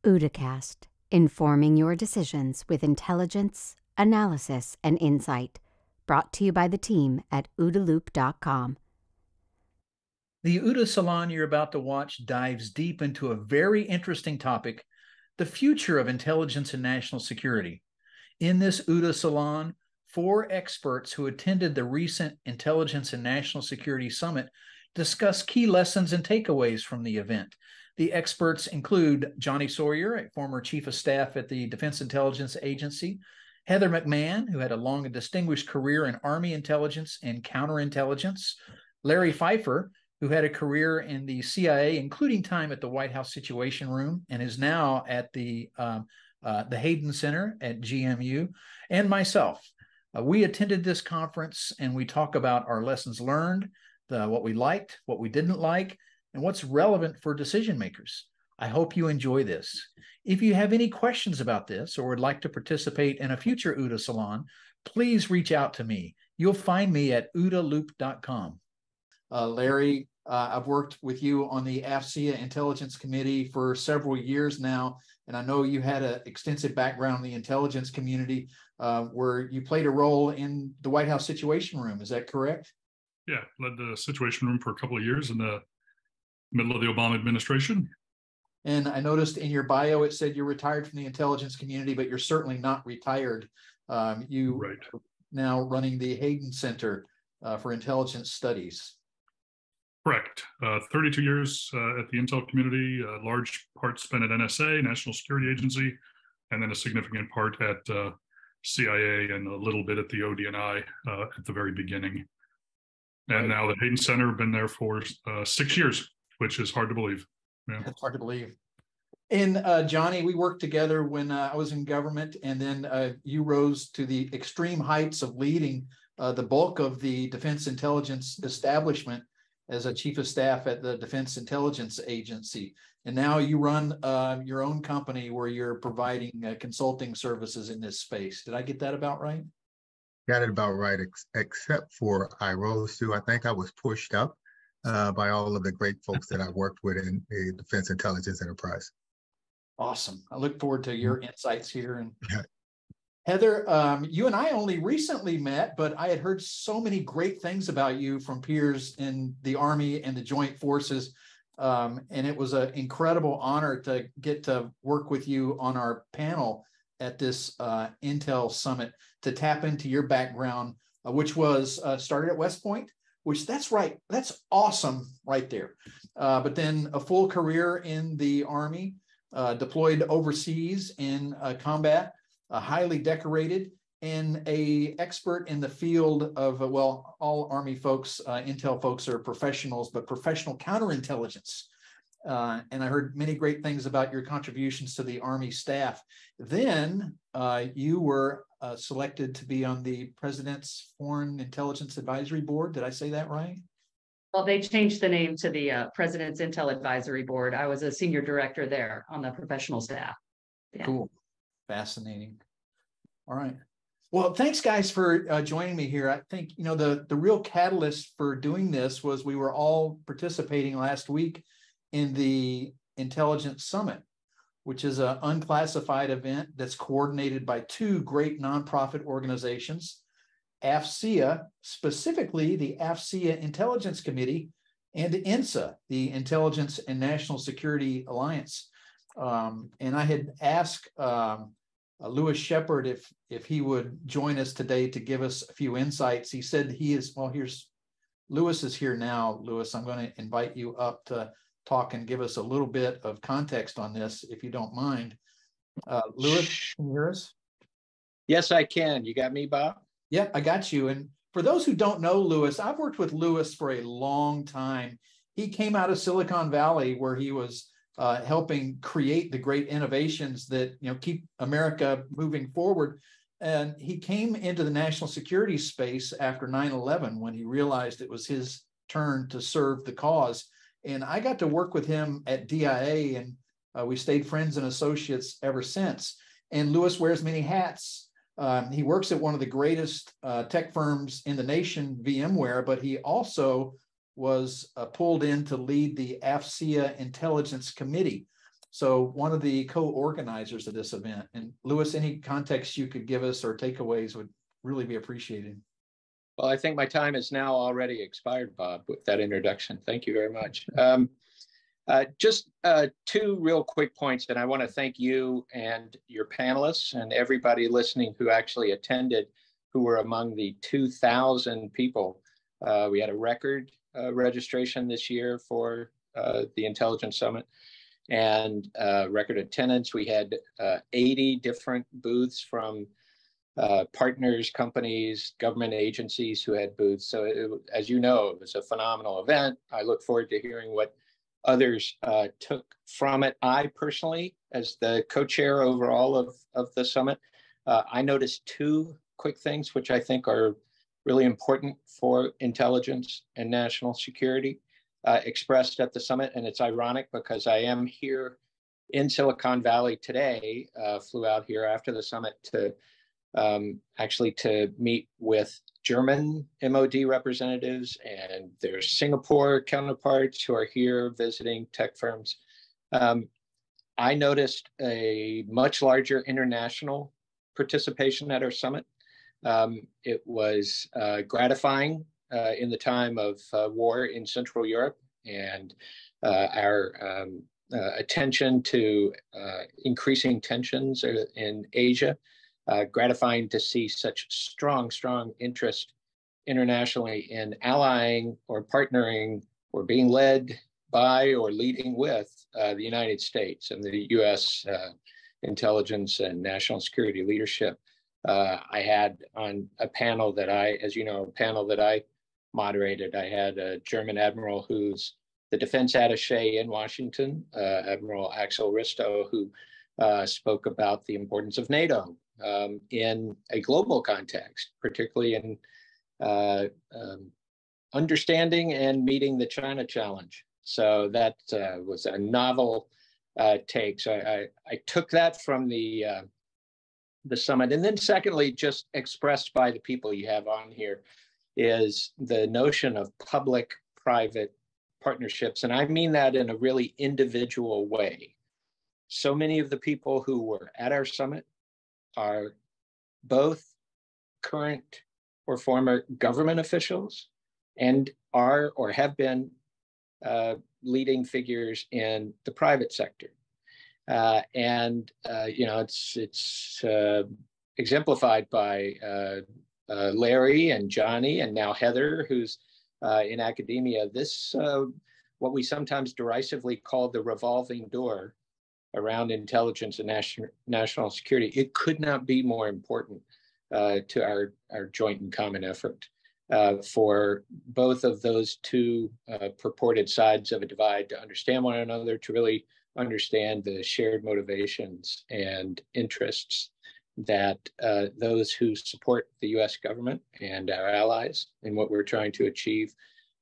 OODAcast, informing your decisions with intelligence, analysis, and insight. Brought to you by the team at OODALoop.com. The OODA Salon you're about to watch dives deep into a very interesting topic, the future of intelligence and national security. In this OODA Salon, 4 experts who attended the recent Intelligence and National Security Summit discuss key lessons and takeaways from the event. The experts include Johnny Sawyer, a former chief of staff at the Defense Intelligence Agency, Heather McMahon, who had a long and distinguished career in Army intelligence and counterintelligence, Larry Pfeiffer, who had a career in the CIA, including time at the White House Situation Room, and is now at the Hayden Center at GMU, and myself. We attended this conference, and we talk about our lessons learned, what we liked, what we didn't like, and what's relevant for decision makers. I hope you enjoy this. If you have any questions about this or would like to participate in a future OODA Salon, please reach out to me. You'll find me at OODALoop.com. Larry, I've worked with you on the AFCEA Intelligence Committee for several years now, and I know you had an extensive background in the intelligence community where you played a role in the White House Situation Room. Is that correct? Yeah, led the Situation Room for a couple of years in the middle of the Obama administration. And I noticed in your bio, it said you're retired from the intelligence community, but you're certainly not retired. You right. are now running the Hayden Center for Intelligence Studies. Correct. 32 years at the Intel community, a large part spent at NSA, National Security Agency, and then a significant part at CIA and a little bit at the ODNI at the very beginning. And now the Hayden Center, been there for 6 years, which is hard to believe. Yeah. That's hard to believe. And Johnny, we worked together when I was in government, and then you rose to the extreme heights of leading the bulk of the defense intelligence establishment as a chief of staff at the Defense Intelligence Agency. And now you run your own company where you're providing consulting services in this space. Did I get that about right? Got it about right, except for I rose to, I think I was pushed up by all of the great folks that I worked with in the Defense Intelligence Enterprise. Awesome. I look forward to your insights here. And Heather, you and I only recently met, but I had heard so many great things about you from peers in the Army and the Joint Forces. And it was an incredible honor to get to work with you on our panel at this Intel Summit to tap into your background, which was started at West Point, which that's right. That's awesome right there. But then a full career in the Army, deployed overseas in combat, highly decorated, and a expert in the field of, well, all Army folks, Intel folks are professionals, but professional counterintelligence. And I heard many great things about your contributions to the Army staff. Then you were selected to be on the President's Foreign Intelligence Advisory Board. Did I say that right? Well, they changed the name to the President's Intel Advisory Board. I was a senior director there on the professional staff. Yeah. Cool. Fascinating. All right. Well, thanks, guys, for joining me here. I think, you know, the real catalyst for doing this was we were all participating last week in the Intelligence Summit, which is an unclassified event that's coordinated by 2 great nonprofit organizations, AFCEA, specifically the AFCEA Intelligence Committee, and INSA, the Intelligence and National Security Alliance. And I had asked Louis Shepard if he would join us today to give us a few insights. He said he is, well, Louis is here now. Louis, I'm going to invite you up to talk and give us a little bit of context on this, if you don't mind. Louis, can you hear us? Yes, I can. You got me, Bob? Yeah, I got you. And for those who don't know Louis, I've worked with Louis for a long time. He came out of Silicon Valley, where he was helping create the great innovations that, you know, keep America moving forward. And he came into the national security space after 9/11, when he realized it was his turn to serve the cause. And I got to work with him at DIA, and we stayed friends and associates ever since. And Louis wears many hats. He works at one of the greatest tech firms in the nation, VMware, but he also was pulled in to lead the AFCEA Intelligence Committee. So one of the co-organizers of this event. And Louis, any context you could give us or takeaways would really be appreciated. Well, I think my time is now already expired, Bob, with that introduction. Thank you very much. Just two real quick points, and I want to thank you and your panelists and everybody listening who actually attended, who were among the 2,000 people. We had a record registration this year for the Intelligence Summit, and record attendance. We had 80 different booths from partners, companies, government agencies who had booths. So as you know, it was a phenomenal event. I look forward to hearing what others took from it. I personally, as the co-chair overall of the summit, I noticed two quick things which I think are really important for intelligence and national security expressed at the summit. And it's ironic because I am here in Silicon Valley today, flew out here after the summit to actually to meet with German MOD representatives and their Singapore counterparts who are here visiting tech firms. I noticed a much larger international participation at our summit. It was gratifying in the time of war in Central Europe, and our attention to increasing tensions in Asia. Gratifying to see such strong interest internationally in allying or partnering or being led by or leading with the United States and the US intelligence and national security leadership. I had on a panel that I moderated, I had a German admiral who's the defense attaché in Washington, Admiral Axel Risto, who spoke about the importance of NATO in a global context, particularly in understanding and meeting the China challenge. So that was a novel take. So I took that from the summit. And then secondly, just expressed by the people you have on here, is the notion of public-private partnerships. And I mean that in a really individual way. So many of the people who were at our summit are both current or former government officials and are or have been leading figures in the private sector. It's exemplified by Larry and Johnny and now Heather, who's in academia. This, what we sometimes derisively call the revolving door around intelligence and national security, it could not be more important to our joint and common effort for both of those two purported sides of a divide to understand one another, to really understand the shared motivations and interests that those who support the US government and our allies in what we're trying to achieve,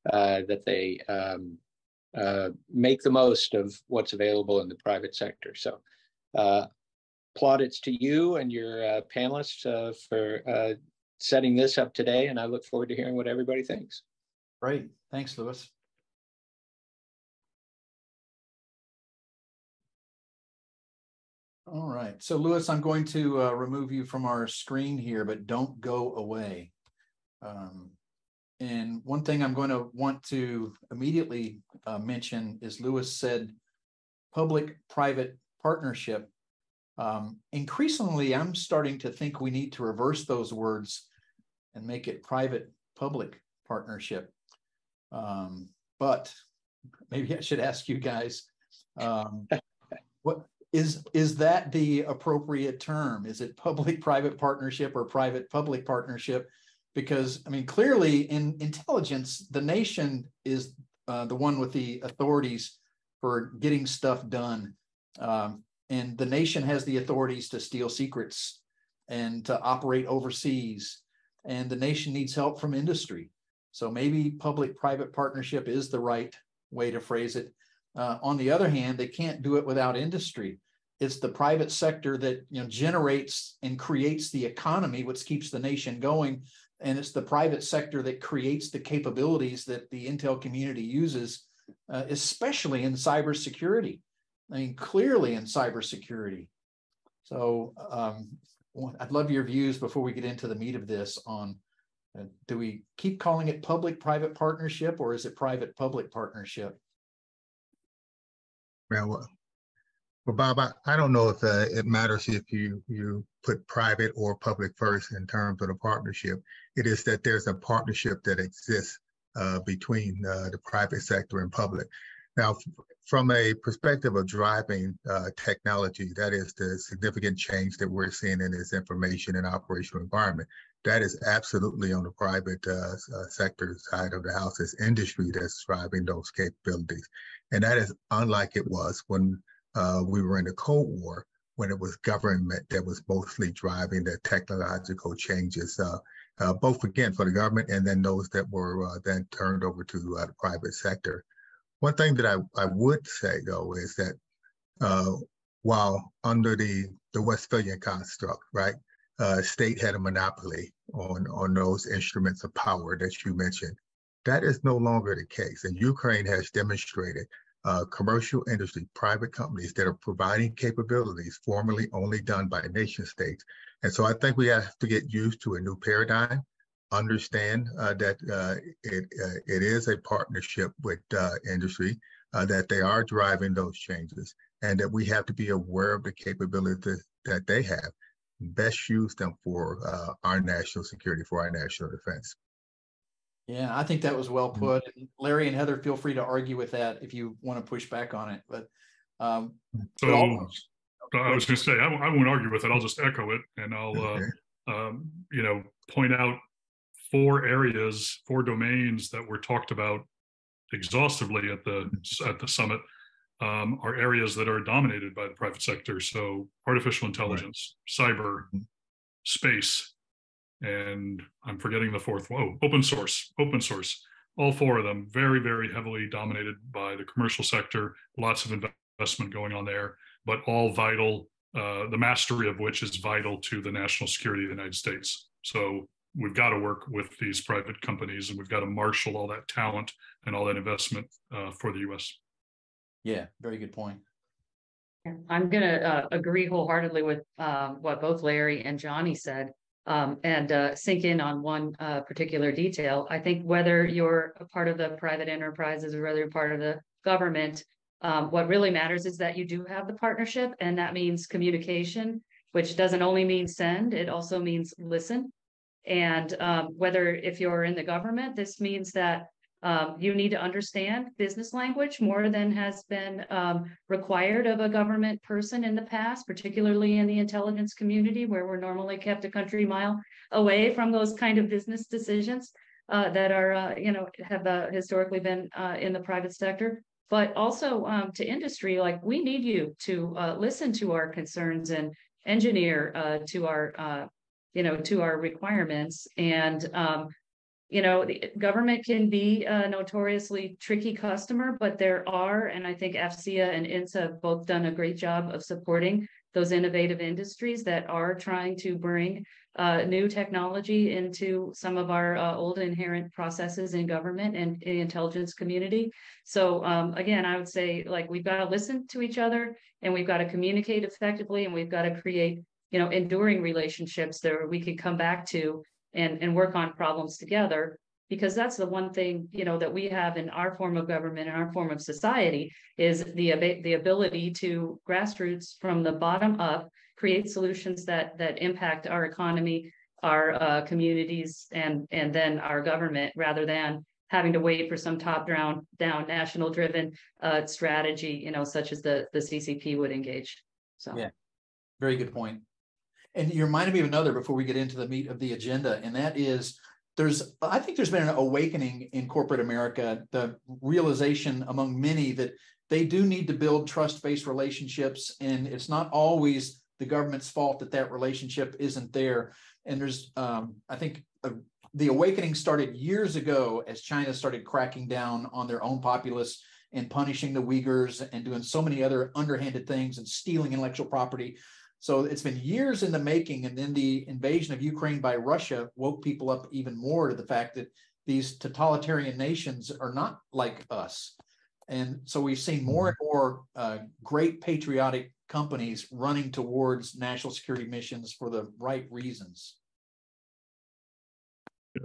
that they make the most of what's available in the private sector. So plaudits to you and your panelists for setting this up today, and I look forward to hearing what everybody thinks. Great, thanks, Louis. All right, so Louis, I'm going to remove you from our screen here, but don't go away. And one thing I'm going to want to immediately mention is Louis said public-private partnership. Increasingly, I'm starting to think we need to reverse those words and make it private-public partnership. But maybe I should ask you guys, what is that the appropriate term? Is it public-private partnership or private-public partnership? Because, I mean, clearly in intelligence, the nation is the one with the authorities for getting stuff done. And the nation has the authorities to steal secrets and to operate overseas. And the nation needs help from industry. So maybe public-private partnership is the right way to phrase it. On the other hand, they can't do it without industry. It's the private sector that generates and creates the economy, which keeps the nation going. And it's the private sector that creates the capabilities that the intel community uses, especially in cybersecurity. I mean, clearly in cybersecurity. So I'd love your views before we get into the meat of this on, do we keep calling it public-private partnership, or is it private-public partnership? Well, Bob, I don't know if it matters if you put private or public first in terms of the partnership. It is that there's a partnership that exists between the private sector and public. Now, from a perspective of driving technology, that is the significant change that we're seeing in this information and operational environment. That is absolutely on the private sector side of the house. It's industry that's driving those capabilities. And that is unlike it was when we were in the Cold War, when it was government that was mostly driving the technological changes, both again for the government and then those that were then turned over to the private sector. One thing that I would say, though, is that while under the Westphalian construct, right, state had a monopoly on those instruments of power that you mentioned, that is no longer the case. And Ukraine has demonstrated commercial industry, private companies that are providing capabilities formerly only done by nation states. And so I think we have to get used to a new paradigm, understand that it is a partnership with industry, that they are driving those changes, and that we have to be aware of the capabilities that they have, best use them for our national security, for our national defense. Yeah, I think that was well put. Larry and Heather, feel free to argue with that if you want to push back on it. But I was going to say, I won't argue with it. I'll just echo it, and I'll point out 4 areas, 4 domains that were talked about exhaustively at the summit are areas that are dominated by the private sector. So artificial intelligence, cyber, space, and I'm forgetting the 4th one. Oh, open source. All 4 of them very, very heavily dominated by the commercial sector, lots of investment going on there, but all vital, the mastery of which is vital to the national security of the United States. So we've got to work with these private companies, and we've got to marshal all that talent and all that investment for the U.S. Yeah, very good point. I'm going to agree wholeheartedly with what both Larry and Johnny said, and sink in on one particular detail. I think whether you're a part of the private enterprises or whether you're part of the government, what really matters is that you do have the partnership, and that means communication, which doesn't only mean send, it also means listen. And whether if you're in the government, this means that you need to understand business language more than has been required of a government person in the past, particularly in the intelligence community, where we're normally kept a country mile away from those kind of business decisions that are, have historically been in the private sector. But also to industry, like we need you to listen to our concerns and engineer to our to our requirements. And, the government can be a notoriously tricky customer, but there are, and I think AFCEA and INSA have both done a great job of supporting those innovative industries that are trying to bring new technology into some of our old inherent processes in government and the intelligence community. So again, I would say, like, we've got to listen to each other, and we've got to communicate effectively, and we've got to create enduring relationships that we could come back to and work on problems together, because that's the one thing, that we have in our form of government and our form of society is the ability to grassroots from the bottom up, create solutions that impact our economy, our communities, and then our government, rather than having to wait for some top-down national driven strategy, such as the CCP would engage. So yeah, very good point. And you reminded me of another before we get into the meat of the agenda, and that is I think there's been an awakening in corporate America, the realization among many that they do need to build trust-based relationships, and it's not always the government's fault that relationship isn't there. And there's, I think, the awakening started years ago as China started cracking down on their own populace and punishing the Uyghurs and doing so many other underhanded things and stealing intellectual property. So it's been years in the making, and then the invasion of Ukraine by Russia woke people up even more to the fact that these totalitarian nations are not like us. And so we've seen more and more great patriotic companies running towards national security missions for the right reasons.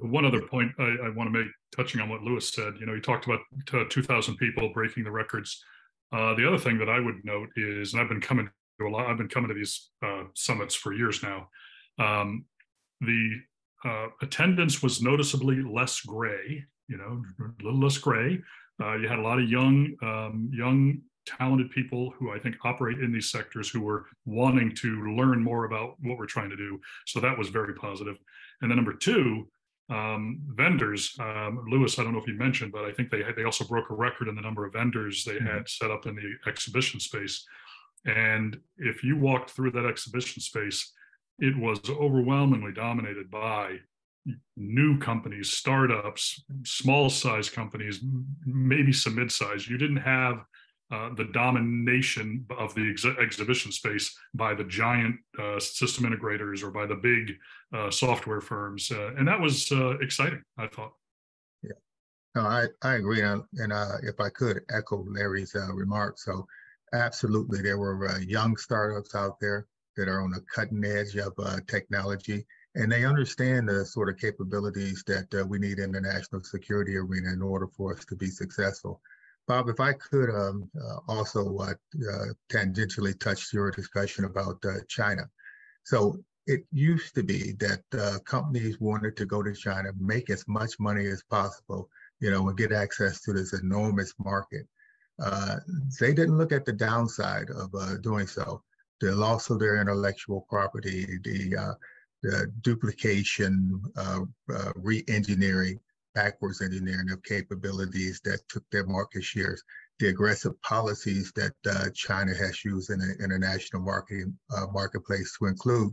One other point I want to make, touching on what Lewis said, you talked about 2,000 people breaking the records. The other thing that I would note is, and I've been coming to these summits for years now, the attendance was noticeably less gray, a little less gray. You had a lot of young, talented people who I think operate in these sectors who were wanting to learn more about what we're trying to do. So that was very positive. And then number two, vendors. Lewis, I don't know if you mentioned, but I think they also broke a record in the number of vendors they had set up in the exhibition space. And if you walked through that exhibition space, it was overwhelmingly dominated by new companies, startups, small size companies, maybe some mid-size. You didn't have the domination of the exhibition space by the giant system integrators or by the big software firms. And that was exciting, I thought. Yeah, no, I agree. And if I could echo Larry's remarks. So absolutely, there were young startups out there that are on the cutting edge of technology, and they understand the sort of capabilities that we need in the national security arena in order for us to be successful. Bob, if I could also tangentially touch your discussion about China. So it used to be that companies wanted to go to China, make as much money as possible, and get access to this enormous market. They didn't look at the downside of doing so. The loss of their intellectual property, the duplication, re-engineering, backwards engineering of capabilities that took their market shares, the aggressive policies that China has used in the international marketplace to include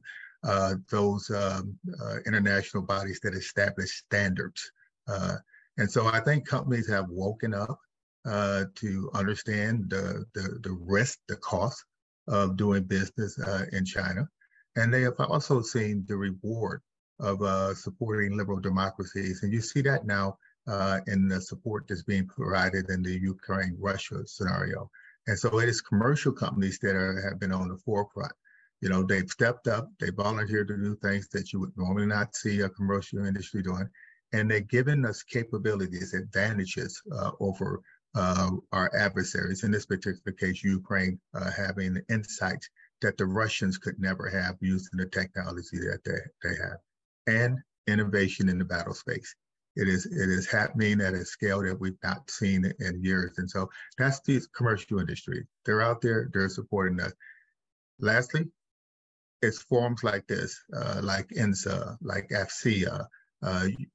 those international bodies that establish standards. And so I think companies have woken up to understand the risk, the cost of doing business in China. And they have also seen the reward of supporting liberal democracies. And you see that now in the support that's being provided in the Ukraine-Russia scenario. And so it is commercial companies that have been on the forefront. They've stepped up, they volunteered to do things that you would normally not see a commercial industry doing. And they're giving us capabilities, advantages over our adversaries. In this particular case, Ukraine having insights that the Russians could never have using the technology that they have. And innovation in the battle space. It is happening at a scale that we've not seen in years. And so that's the commercial industry. They're out there, they're supporting us. Lastly, it's forums like this, like INSA, like AFCEA,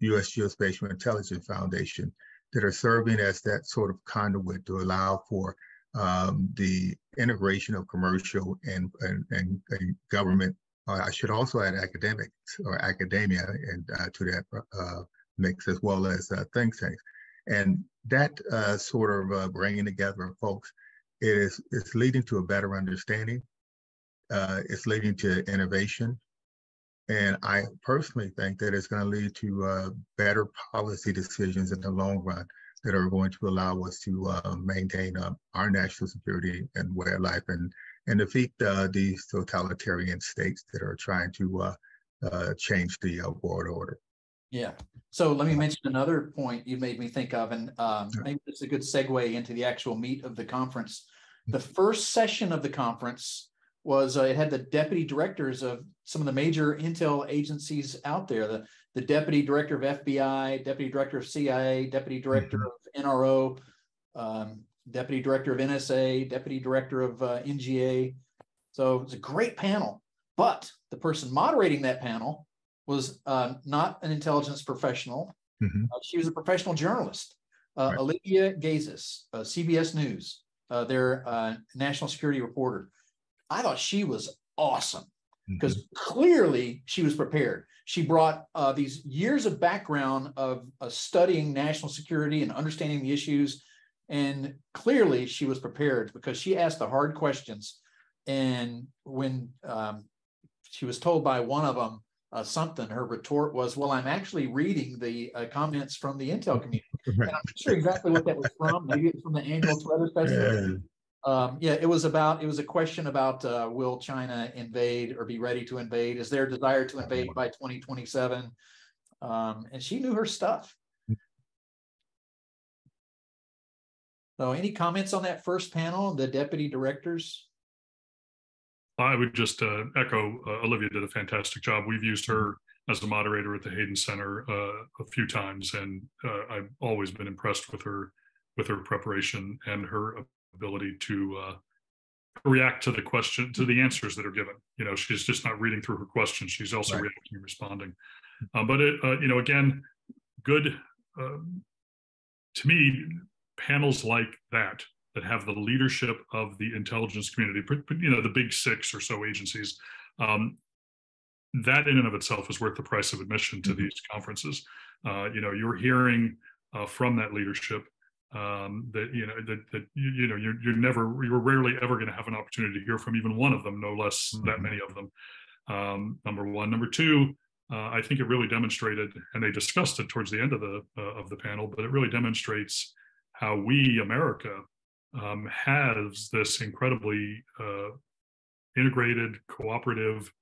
U.S. Geospatial Intelligence Foundation, that are serving as that sort of conduit to allow for the integration of commercial and government. I should also add academics or academia and to that mix, as well as think tanks. And that sort of bringing together folks, it's leading to a better understanding. It's leading to innovation. And I personally think that it's going to lead to better policy decisions in the long run that are going to allow us to maintain our national security and way of life and defeat these totalitarian states that are trying to change the world order. Yeah. So let me mention another point you made me think of, and maybe it's a good segue into the actual meat of the conference. The first session of the conference was it had the deputy directors of some of the major intel agencies out there, the deputy director of FBI, deputy director of CIA, deputy director of NRO, deputy director of NSA, deputy director of NGA. So it was a great panel, but the person moderating that panel was not an intelligence professional. She was a professional journalist, right. Olivia Gazis, CBS News, their national security reporter. I thought she was awesome because clearly she was prepared. She brought these years of background of studying national security and understanding the issues. And clearly she was prepared because she asked the hard questions. And when she was told by one of them something, her retort was, well, I'm actually reading the comments from the Intel community. Right. And I'm not sure exactly what that was from. Maybe it's from the annual Twitter festival. Yeah, it was a question about will China invade or be ready to invade? Is their desire to invade by 2027? And she knew her stuff. So any comments on that first panel, the deputy directors? I would just echo Olivia did a fantastic job. We've used her as a moderator at the Hayden Center a few times, and I've always been impressed with her preparation and her ability to react to the question, to the answers that are given. You know, she's just not reading through her questions; she's also reacting and responding. But it, you know, again, good to me. Panels like that have the leadership of the intelligence community, you know, the big 6 or so agencies, that in and of itself is worth the price of admission to these conferences. You know, you're hearing from that leadership that you're rarely ever going to have an opportunity to hear from even one of them, no less that many of them. Number one. Number two, I think it really demonstrated, and they discussed it towards the end of the panel, but it really demonstrates how we, America, has this incredibly integrated, cooperative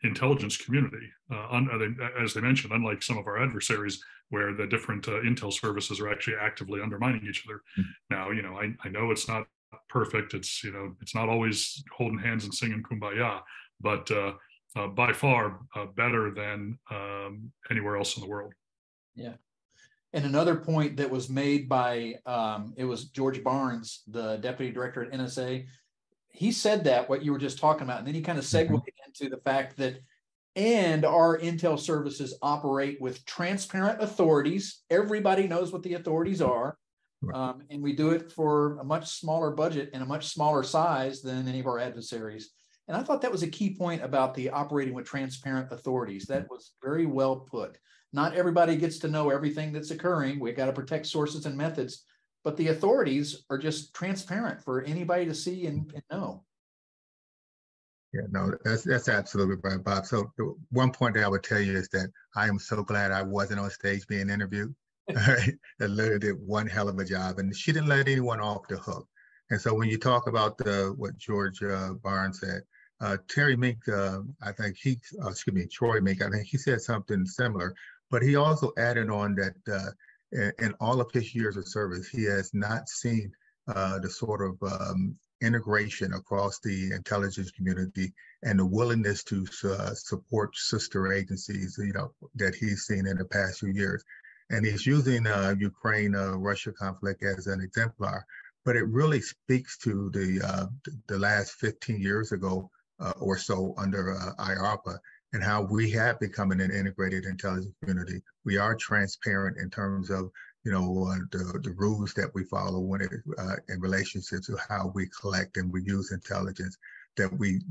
intelligence community. As they mentioned, unlike some of our adversaries, where the different intel services are actually actively undermining each other. Now, you know, I know it's not perfect. It's, you know, it's not always holding hands and singing Kumbaya, but by far better than anywhere else in the world. Yeah. And another point that was made by, it was George Barnes, the deputy director at NSA. He said that, what you were just talking about, and then he kind of segued into the fact that, and our intel services operate with transparent authorities. Everybody knows what the authorities are. And we do it for a much smaller budget and a much smaller size than any of our adversaries. And I thought that was a key point about the operating with transparent authorities. That was very well put. Not everybody gets to know everything that's occurring. We've got to protect sources and methods, but the authorities are just transparent for anybody to see and know. Yeah, no, that's absolutely right, Bob. So the one point that I would tell you is that I am so glad I wasn't on stage being interviewed. Right? That Larry did one hell of a job, and she didn't let anyone off the hook. And so when you talk about what George Barnes said, Terry Mink, I think Troy Mink, I think he said something similar. But he also added on that in all of his years of service, he has not seen the sort of integration across the intelligence community and the willingness to support sister agencies, you know, that he's seen in the past few years. And he's using Ukraine-Russia conflict as an exemplar, but it really speaks to the last 15 years ago or so under IARPA, and how we have become an integrated intelligence community. We are transparent in terms of, you know, the rules that we follow when it in relationship to how we collect and we use intelligence, that we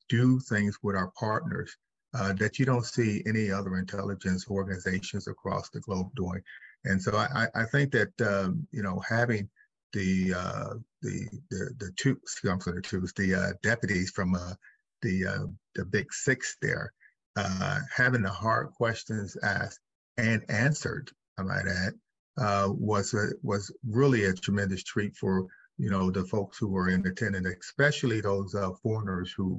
do things with our partners that you don't see any other intelligence organizations across the globe doing. And so I think that, you know, having the deputies from the big 6 there, having the hard questions asked and answered, I might add, was really a tremendous treat for, you know, the folks who were in attendance, especially those foreigners who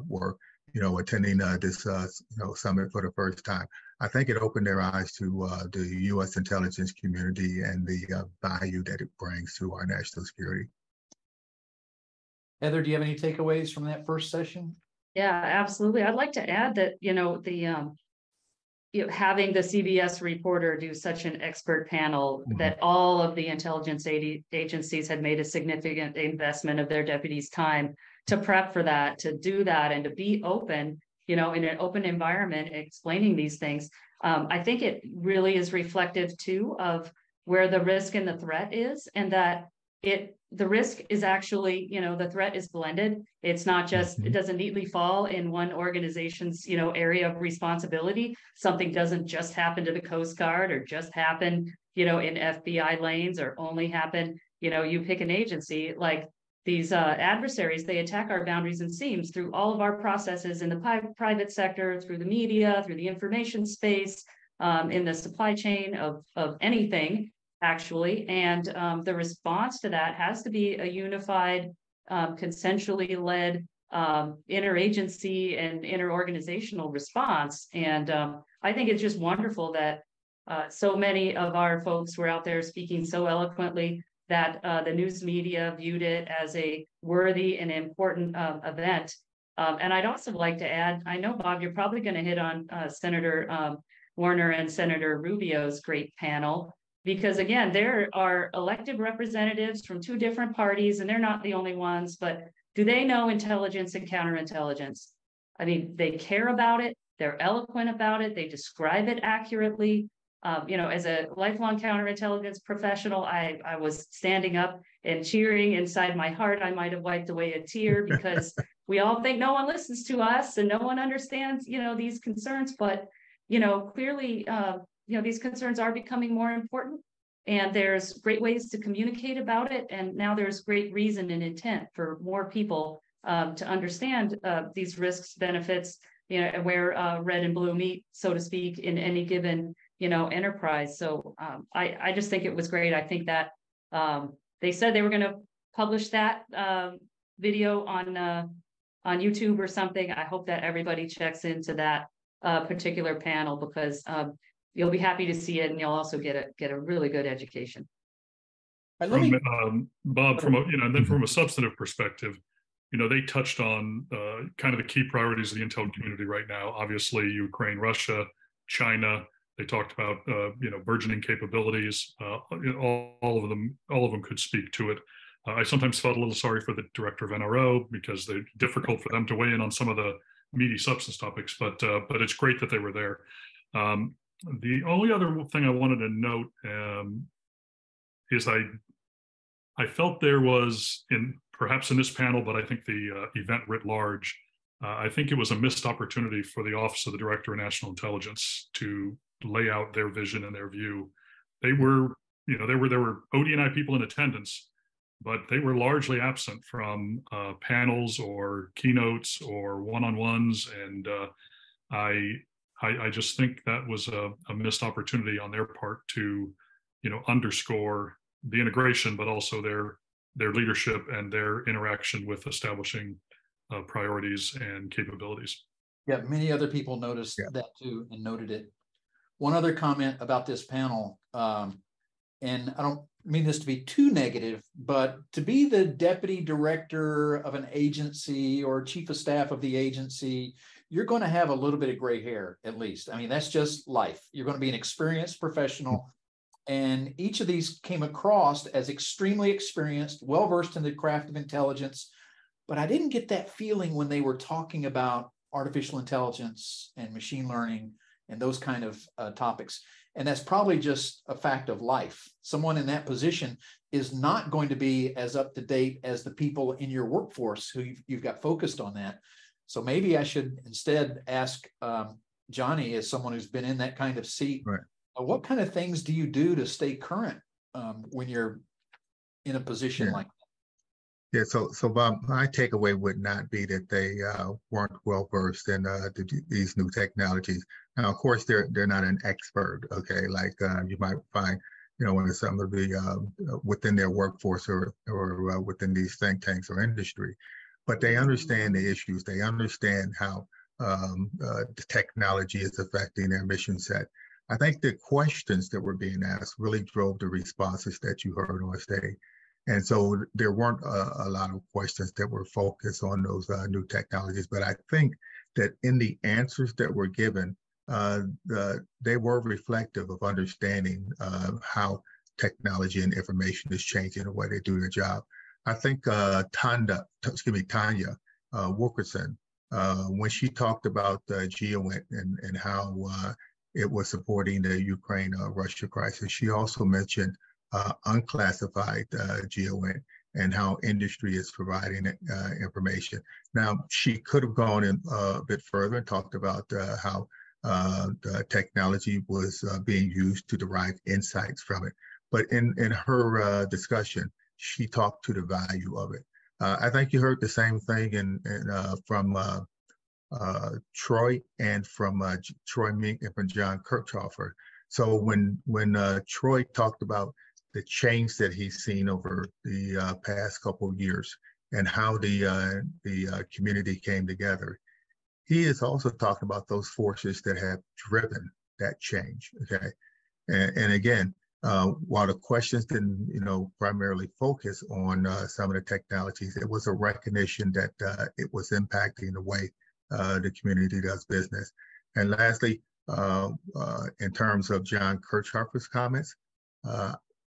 were, you know, attending this summit for the first time. I think it opened their eyes to the U.S. intelligence community and the value that it brings to our national security. Heather, do you have any takeaways from that first session? Yeah, absolutely. I'd like to add that, you know, having the CBS reporter do such an expert panel, that all of the intelligence agencies had made a significant investment of their deputies' time to prep for that, to do that, and to be open, you know, in an open environment, explaining these things. I think it really is reflective too of where the risk and the threat is, and that the risk is actually, you know, the threat is blended. It's not just, it doesn't neatly fall in one organization's, you know, area of responsibility. Something doesn't just happen to the Coast Guard or just happen, you know, in FBI lanes, or only happen, you know, you pick an agency. Like, these adversaries, they attack our boundaries and seams through all of our processes in the private sector, through the media, through the information space, in the supply chain of anything, actually. And the response to that has to be a unified, consensually led interagency and interorganizational response. And I think it's just wonderful that so many of our folks were out there speaking so eloquently, that the news media viewed it as a worthy and important event. And I'd also like to add, I know, Bob, you're probably going to hit on Senator Warner and Senator Rubio's great panel, because again, there are elected representatives from two different parties, and they're not the only ones, but do they know intelligence and counterintelligence? I mean, they care about it, they're eloquent about it, they describe it accurately. You know, as a lifelong counterintelligence professional, I was standing up and cheering inside my heart. I might have wiped away a tear because we all think no one listens to us and no one understands, you know, these concerns. But, you know, clearly, you know, these concerns are becoming more important, and there's great ways to communicate about it. And now there's great reason and intent for more people to understand these risks, benefits, you know, where red and blue meet, so to speak, in any given, you know, enterprise. So I just think it was great. I think that they said they were going to publish that video on YouTube or something. I hope that everybody checks into that particular panel, because you'll be happy to see it, and you'll also get a really good education. Bob, from a, you know, and then from a substantive perspective, you know, they touched on kind of the key priorities of the intel community right now. Obviously, Ukraine, Russia, China. They talked about you know, burgeoning capabilities. All of them could speak to it. I sometimes felt a little sorry for the director of NRO, because they're difficult for them to weigh in on some of the meaty substance topics. But it's great that they were there. The only other thing I wanted to note is I felt there was, perhaps in this panel, but I think the event writ large, I think it was a missed opportunity for the Office of the Director of National Intelligence to lay out their vision and their view. They were, you know, there were ODNI people in attendance, but they were largely absent from panels or keynotes or one-on-ones. And I just think that was a missed opportunity on their part to, you know, underscore the integration, but also their leadership and their interaction with establishing priorities and capabilities. Yeah, many other people noticed that too and noted it. One other comment about this panel, and I don't mean this to be too negative, but to be the deputy director of an agency or chief of staff of the agency, you're going to have a little bit of gray hair, at least. I mean, that's just life. You're going to be an experienced professional. And each of these came across as extremely experienced, well-versed in the craft of intelligence. But I didn't get that feeling when they were talking about artificial intelligence and machine learning and those kind of topics. And that's probably just a fact of life. Someone in that position is not going to be as up to date as the people in your workforce who you've got focused on that. So maybe I should instead ask Johnny, as someone who's been in that kind of seat, right, what kind of things do you do to stay current when you're in a position like that? Yeah, so Bob, my takeaway would not be that they weren't well versed in these new technologies. Now, of course, they're not an expert. Okay, like you might find, you know, when some of the within their workforce or within these think tanks or industry, but they understand the issues. They understand how the technology is affecting their mission set. I think the questions that were being asked really drove the responses that you heard on stage. And so there weren't a lot of questions that were focused on those new technologies. But I think that in the answers that were given, they were reflective of understanding how technology and information is changing the way they do their job. I think Tanya Wilkerson, when she talked about GeoInt and how it was supporting the Ukraine-Russia crisis, she also mentioned unclassified GeoInt and how industry is providing information. Now, she could have gone in a bit further and talked about how the technology was being used to derive insights from it. But in her discussion, she talked to the value of it. I think you heard the same thing from Troy and from Troy Mink and from John Kirchhofer. So when Troy talked about the change that he's seen over the past couple of years and how the community came together, he is also talking about those forces that have driven that change. Okay, and again, while the questions didn't, primarily focus on some of the technologies, it was a recognition that it was impacting the way the community does business. And lastly, in terms of John Kirchhofer's comments,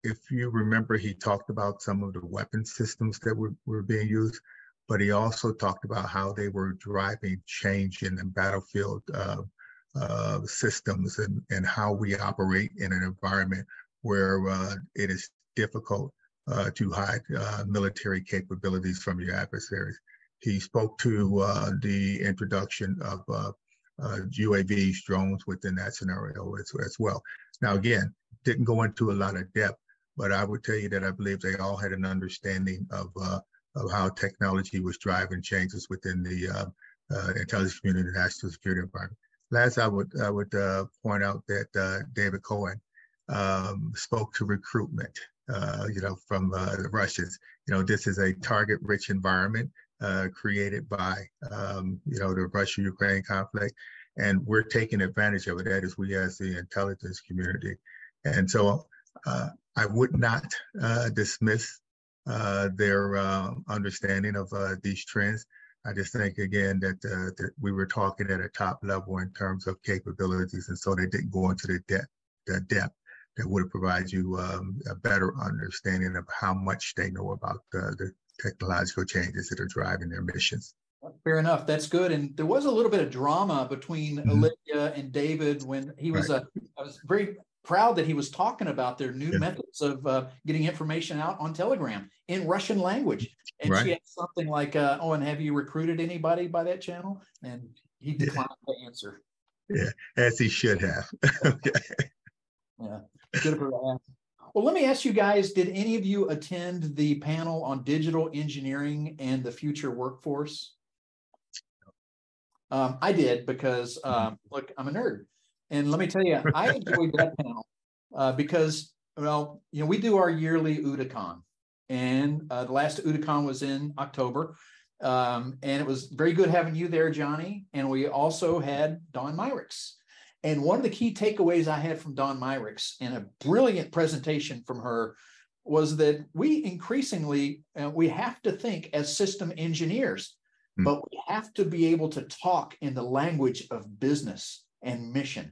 if you remember, he talked about some of the weapon systems that were being used, but he also talked about how they were driving change in the battlefield systems and how we operate in an environment where it is difficult to hide military capabilities from your adversaries. He spoke to the introduction of UAVs, drones within that scenario as well. Now, again, didn't go into a lot of depth, but I would tell you that I believe they all had an understanding of how technology was driving changes within the intelligence community and national security environment. Last, I would point out that David Cohen spoke to recruitment, from the Russians. This is a target-rich environment created by, the Russia-Ukraine conflict, and we're taking advantage of it. That is, we as the intelligence community. And so I would not dismiss their understanding of these trends. I just think, again, that we were talking at a top level in terms of capabilities, and so they didn't go into the depth that would provide you a better understanding of how much they know about the technological changes that are driving their missions. Fair enough. That's good. And there was a little bit of drama between Olivia and David when he was. I was very proud that he was talking about their new methods of getting information out on Telegram in Russian language. And she had something like, "Oh, and have you recruited anybody by that channel?" And he declined to answer. Yeah, as he should have. Okay. Yeah, good for that. Well, let me ask you guys, did any of you attend the panel on digital engineering and the future workforce? I did because, look, I'm a nerd. And let me tell you, I enjoyed that panel because, we do our yearly OODACon. And the last OODACon was in October. And it was very good having you there, Johnny. And we also had Dawn Myricks. And one of the key takeaways I had from Dawn Myricks and a brilliant presentation from her was that we increasingly, we have to think as system engineers, but we have to be able to talk in the language of business and mission.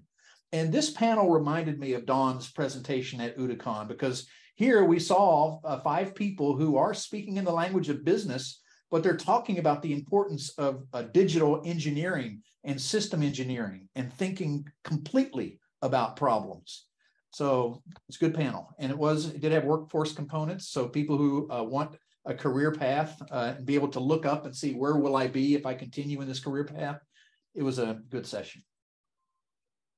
And this panel reminded me of Dawn's presentation at OODACon, because here we saw 5 people who are speaking in the language of business, but they're talking about the importance of digital engineering and system engineering and thinking completely about problems. So it's a good panel. And it did have workforce components. So people who want a career path and be able to look up and see, where will I be if I continue in this career path? It was a good session.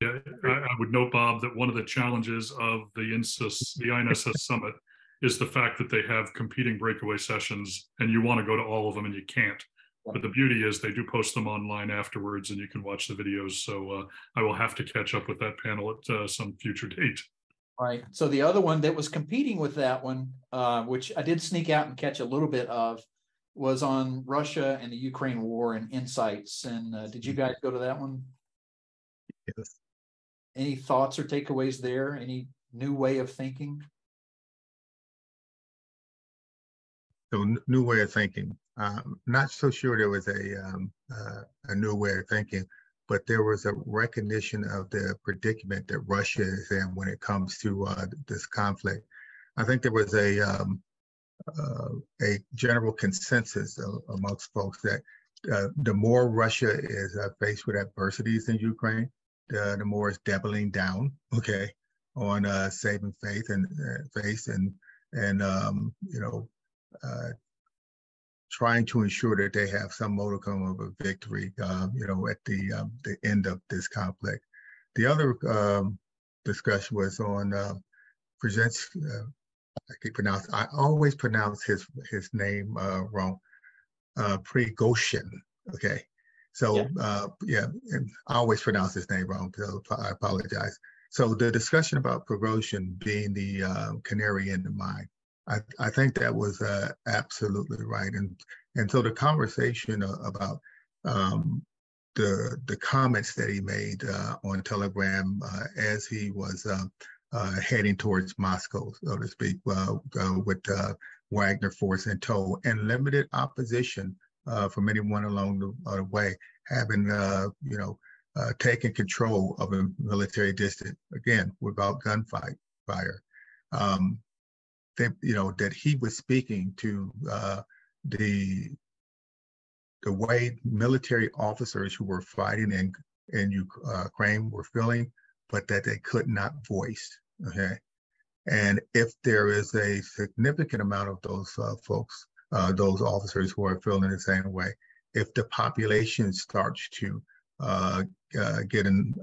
Yeah, I would note, Bob, that one of the challenges of the INSA Summit is the fact that they have competing breakaway sessions and you want to go to all of them and you can't. But the beauty is they do post them online afterwards and you can watch the videos. So I will have to catch up with that panel at some future date. Right. So the other one that was competing with that one, which I did sneak out and catch a little bit of, was on Russia and the Ukraine war and insights. And did you guys go to that one? Yes. Any thoughts or takeaways there? Any new way of thinking? So new way of thinking. Not so sure there was a new way of thinking, but there was a recognition of the predicament that Russia is in when it comes to this conflict. I think there was a general consensus amongst folks that the more Russia is faced with adversities in Ukraine, the more it's doubling down, on saving face and trying to ensure that they have some modicum of a victory, at the end of this conflict. The other discussion was on I always pronounce his name wrong. Prigozhin. Okay, so and I always pronounce his name wrong, so I apologize. So the discussion about Prigozhin being the canary in the mine, I think that was absolutely right, and so the conversation about the comments that he made on Telegram as he was heading towards Moscow, so to speak, with Wagner force in tow and limited opposition from anyone along the way, having taken control of a military district, again without gunfire. That he was speaking to the way military officers who were fighting in Ukraine were feeling, but that they could not voice. Okay, and if there is a significant amount of those folks, those officers who are feeling the same way, if the population starts to get an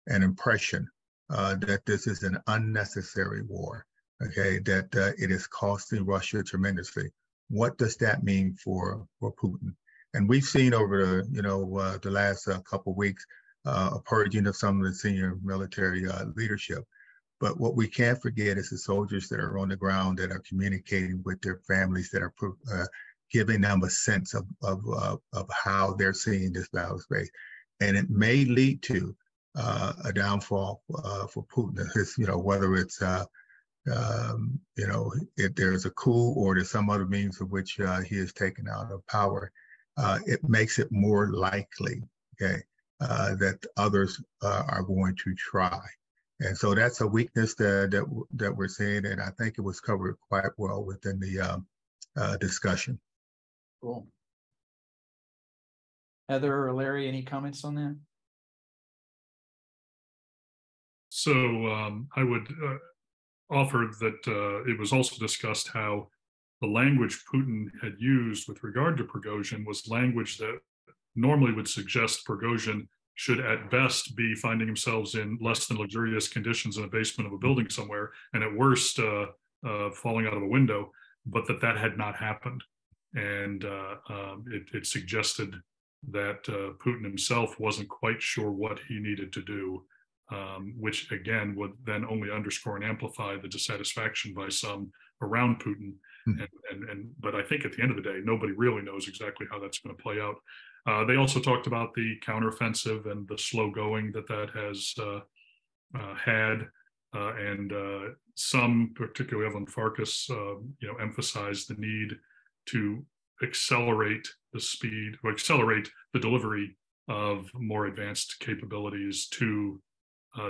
impression that this is an unnecessary war, okay, that it is costing Russia tremendously, what does that mean for Putin? And we've seen over the last couple of weeks a purging of some of the senior military leadership. But what we can't forget is the soldiers that are on the ground that are communicating with their families, that are giving them a sense of how they're seeing this battle space. And it may lead to a downfall for Putin. Whether it's if there's a coup or there's some other means of which he is taken out of power, it makes it more likely, okay, that others are going to try. And so that's a weakness that we're seeing, and I think it was covered quite well within the discussion. Cool. Heather or Larry, any comments on that? So I would offer that it was also discussed how the language Putin had used with regard to Prigozhin was language that normally would suggest Prigozhin should at best be finding themselves in less than luxurious conditions in a basement of a building somewhere, and at worst falling out of a window, but that had not happened. And it suggested that Putin himself wasn't quite sure what he needed to do, which again would then only underscore and amplify the dissatisfaction by some around Putin. But I think at the end of the day, nobody really knows exactly how that's going to play out. They also talked about the counteroffensive and the slow going that has had, and some, particularly Evelyn Farkas, emphasized the need to accelerate the speed or accelerate the delivery of more advanced capabilities to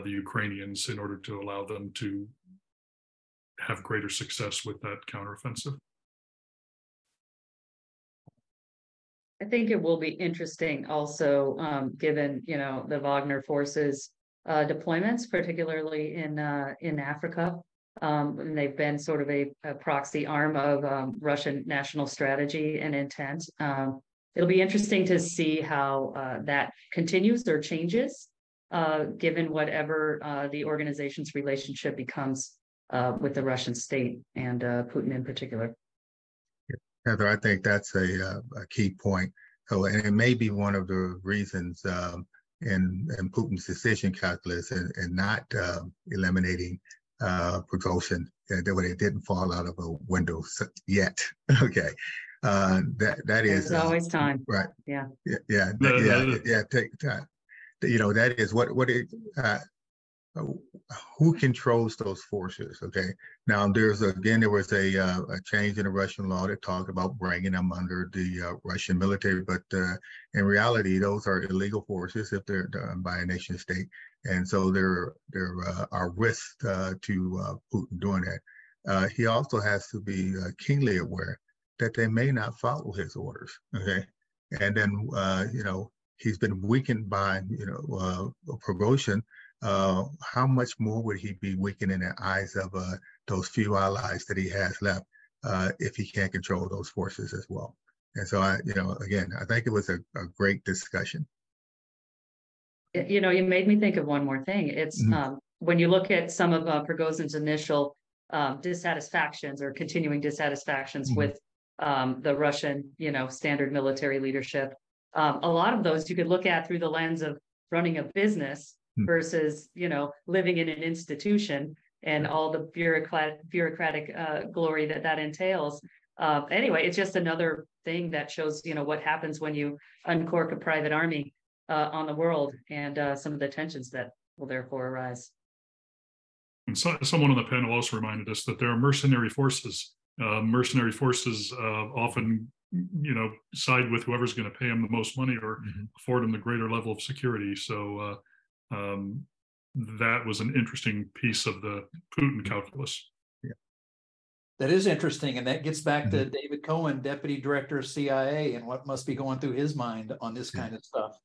the Ukrainians in order to allow them to have greater success with that counteroffensive. I think it will be interesting also, given, the Wagner forces deployments, particularly in Africa. And they've been sort of a proxy arm of Russian national strategy and intent. It'll be interesting to see how that continues or changes, given whatever the organization's relationship becomes with the Russian state and Putin in particular. Heather, I think that's a key point. So, and it may be one of the reasons in Putin's decision calculus and not eliminating Prigozhin, that it didn't fall out of a window yet. Okay, that is there's always time, right? Yeah. Take time. That is what it. Who controls those forces? Okay. Now there was a change in the Russian law that talked about bringing them under the Russian military, but in reality, those are illegal forces if they're done by a nation state, and so there are risks to Putin doing that. He also has to be keenly aware that they may not follow his orders. Okay, and then he's been weakened by Prigozhin. How much more would he be weakened in the eyes of those few allies that he has left if he can't control those forces as well? And so again, I think it was a great discussion. You made me think of one more thing. It's when you look at some of Prigozhin's initial dissatisfactions or continuing dissatisfactions with the Russian, standard military leadership. A lot of those you could look at through the lens of running a business versus, living in an institution and all the bureaucratic glory that entails. Anyway, it's just another thing that shows, what happens when you uncork a private army on the world, and some of the tensions that will therefore arise. And so, someone on the panel also reminded us that there are mercenary forces. Mercenary forces often, side with whoever's going to pay them the most money or afford them the greater level of security. So that was an interesting piece of the Putin calculus. Yeah. That is interesting, and that gets back to David Cohen, Deputy Director of CIA, and what must be going through his mind on this kind of stuff.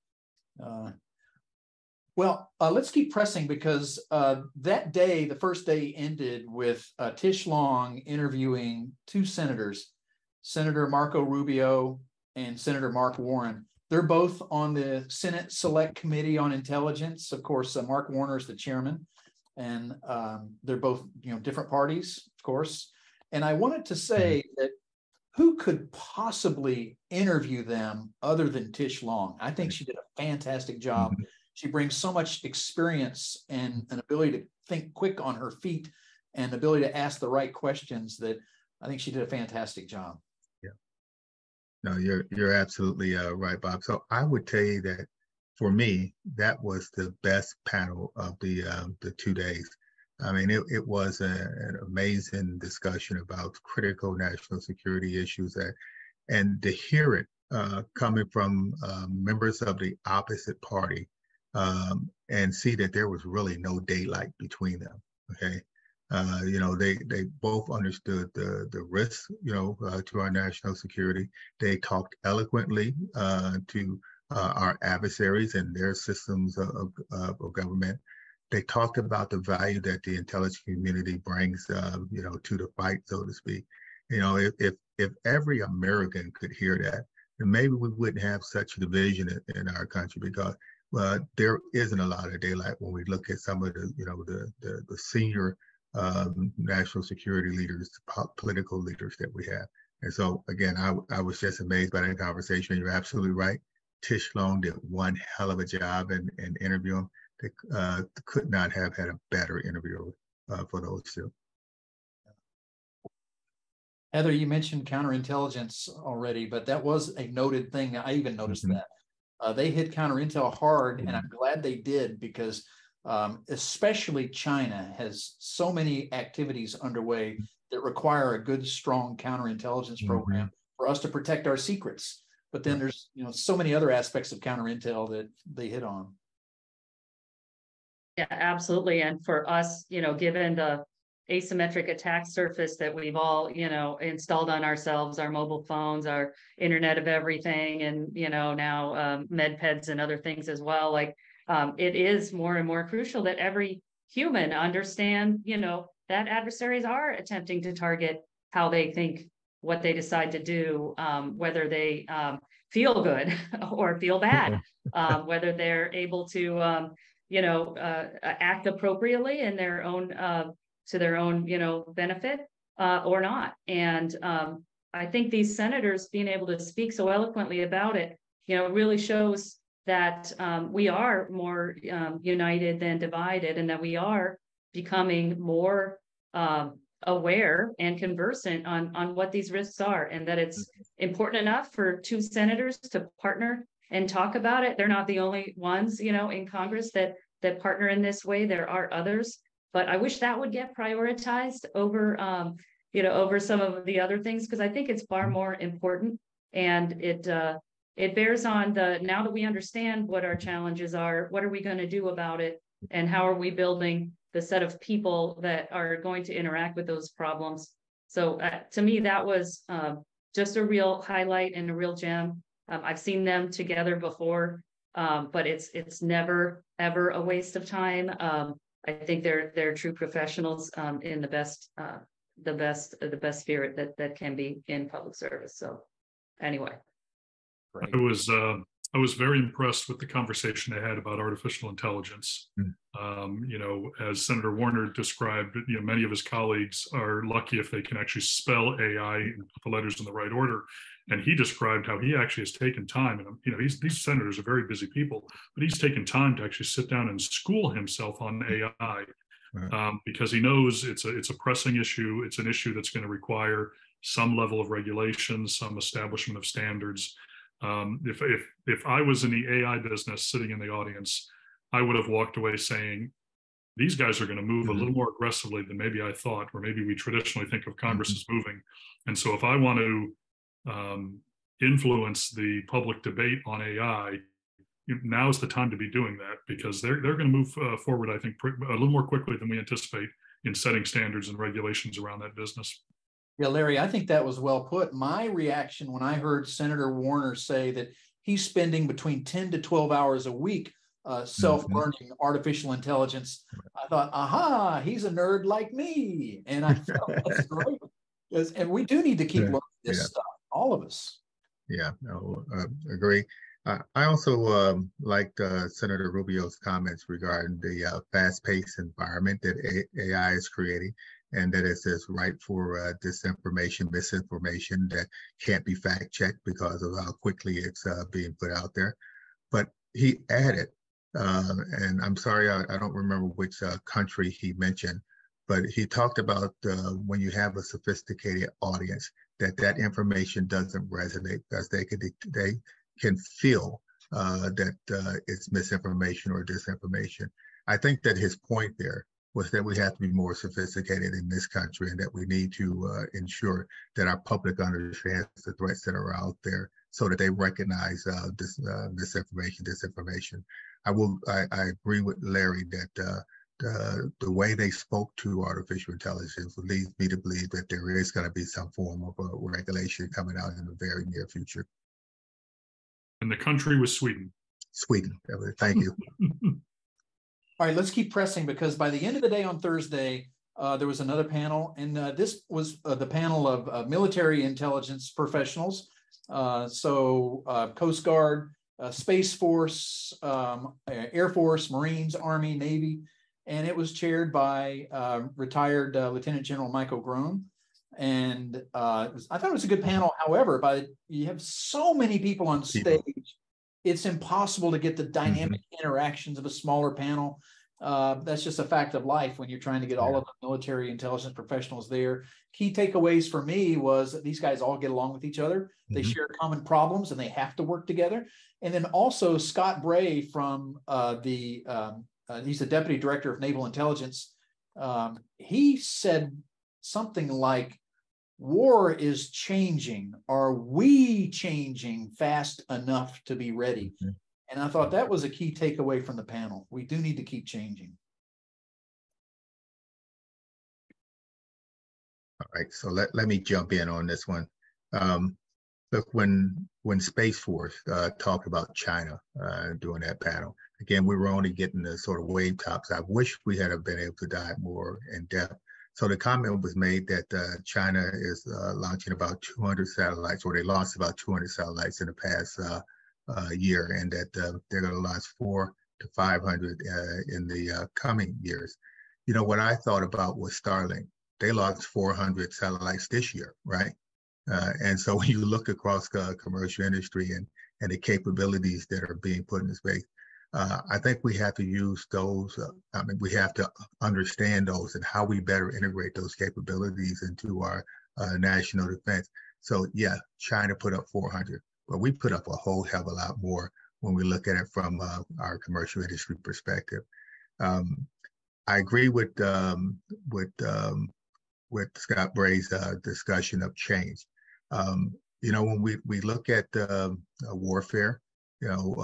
Well, let's keep pressing, because that day, the first day, ended with Tish Long interviewing two senators, Senator Marco Rubio and Senator Mark Warren. They're both on the Senate Select Committee on Intelligence. Of course, Mark Warner is the chairman, and they're both, different parties, of course. And I wanted to say that who could possibly interview them other than Tish Long? I think she did a fantastic job. She brings so much experience and an ability to think quick on her feet and the ability to ask the right questions that I think she did a fantastic job. Yeah. No, you're absolutely right, Bob. So I would tell you that for me, that was the best panel of the 2 days. I mean, it was an amazing discussion about critical national security issues, and to hear it coming from members of the opposite party, and see that there was really no daylight between them. Okay, they both understood the risks, to our national security. They talked eloquently to our adversaries and their systems of government. They talked about the value that the intelligence community brings, to the fight, so to speak. If every American could hear that, then maybe we wouldn't have such a division in our country, because there isn't a lot of daylight when we look at some of the senior national security leaders, political leaders that we have. And so, again, I was just amazed by that conversation. You're absolutely right. Tish Long did one hell of a job in interviewing. They could not have had a better interview for those two. Heather, you mentioned counterintelligence already, but that was a noted thing. I even noticed that. They hit counterintel hard, and I'm glad they did, because especially China has so many activities underway that require a good, strong counterintelligence program for us to protect our secrets. But then there's so many other aspects of counterintel that they hit on. Yeah, absolutely. And for us, given the asymmetric attack surface that we've all, installed on ourselves, our mobile phones, our Internet of Everything, and, now MedPeds and other things as well, like it is more and more crucial that every human understand, that adversaries are attempting to target how they think, what they decide to do, whether they feel good or feel bad, whether they're able to, act appropriately in their own, to their own, benefit or not. And I think these senators being able to speak so eloquently about it, really shows that we are more united than divided, and that we are becoming more aware and conversant on what these risks are, and that it's important enough for two senators to partner and talk about it. They're not the only ones, in Congress that partner in this way. There are others, but I wish that would get prioritized over, over some of the other things, because I think it's far more important, and it bears on now that we understand what our challenges are, what are we going to do about it, and how are we building the set of people that are going to interact with those problems. So to me, that was just a real highlight and a real gem. I've seen them together before, but it's never ever a waste of time. I think they're true professionals in the best spirit that can be in public service. So anyway, I was I was very impressed with the conversation they had about artificial intelligence. You know, as Senator Warner described, you know, many of his colleagues are lucky if they can actually spell AI and put the letters in the right order. And he described how he actually has taken time, and you know, these senators are very busy people, but he's taken time to actually sit down and school himself on AI. Because he knows it's a pressing issue. It's an issue that's going to require some level of regulation, some establishment of standards. If I was in the AI business sitting in the audience, I would have walked away saying, these guys are going to move a little more aggressively than maybe I thought, or maybe we traditionally think of Congress as moving. And so if I want to influence the public debate on AI, now's the time to be doing that, because they're going to move forward, I think, a little more quickly than we anticipate in setting standards and regulations around that business. Yeah, Larry, I think that was well put. My reaction when I heard Senator Warner say that he's spending between 10 to 12 hours a week self-learning artificial intelligence, I thought, aha, he's a nerd like me. And I felt that's great. And we do need to keep learning this stuff, all of us. Yeah, no, agree. I also liked Senator Rubio's comments regarding the fast-paced environment that AI is creating, and that it's ripe for disinformation, misinformation that can't be fact-checked because of how quickly it's being put out there. But he added, and I'm sorry, I don't remember which country he mentioned, but he talked about when you have a sophisticated audience, that information doesn't resonate because they can feel that it's misinformation or disinformation. I think that his point there was that we have to be more sophisticated in this country, and that we need to ensure that our public understands the threats that are out there so that they recognize this misinformation, disinformation. I agree with Larry that the way they spoke to artificial intelligence leads me to believe that there is going to be some form of regulation coming out in the very near future. And the country was Sweden. Sweden. Thank you. All right, let's keep pressing, because by the end of the day on Thursday, there was another panel, and this was the panel of military intelligence professionals. Coast Guard, Space Force, Air Force, Marines, Army, Navy, and it was chaired by retired Lieutenant General Michael Groen. And I thought it was a good panel. However, you have so many people on stage, it's impossible to get the dynamic interactions of a smaller panel. That's just a fact of life when you're trying to get all of the military intelligence professionals there. Key takeaways for me was that these guys all get along with each other. They share common problems and they have to work together. And then also Scott Bray from he's the Deputy Director of Naval Intelligence. He said something like, war is changing. Are we changing fast enough to be ready? And I thought that was a key takeaway from the panel. We do need to keep changing. All right, so let me jump in on this one. Look, when Space Force talked about China during that panel, again, we were only getting the sort of wave tops. I wish we had been able to dive more in depth. So the comment was made that China is launching about 200 satellites, or they launched about 200 satellites in the past year, and that they're going to launch 400 to 500 in the coming years. You know, what I thought about was Starlink. They launched 400 satellites this year, right? And so when you look across the commercial industry and the capabilities that are being put in space, I think we have to use those. We have to understand those and how we better integrate those capabilities into our national defense. So yeah, China put up 400, but we put up a whole hell of a lot more when we look at it from our commercial industry perspective. I agree with Scott Bray's discussion of change. You know, when we look at warfare, you know,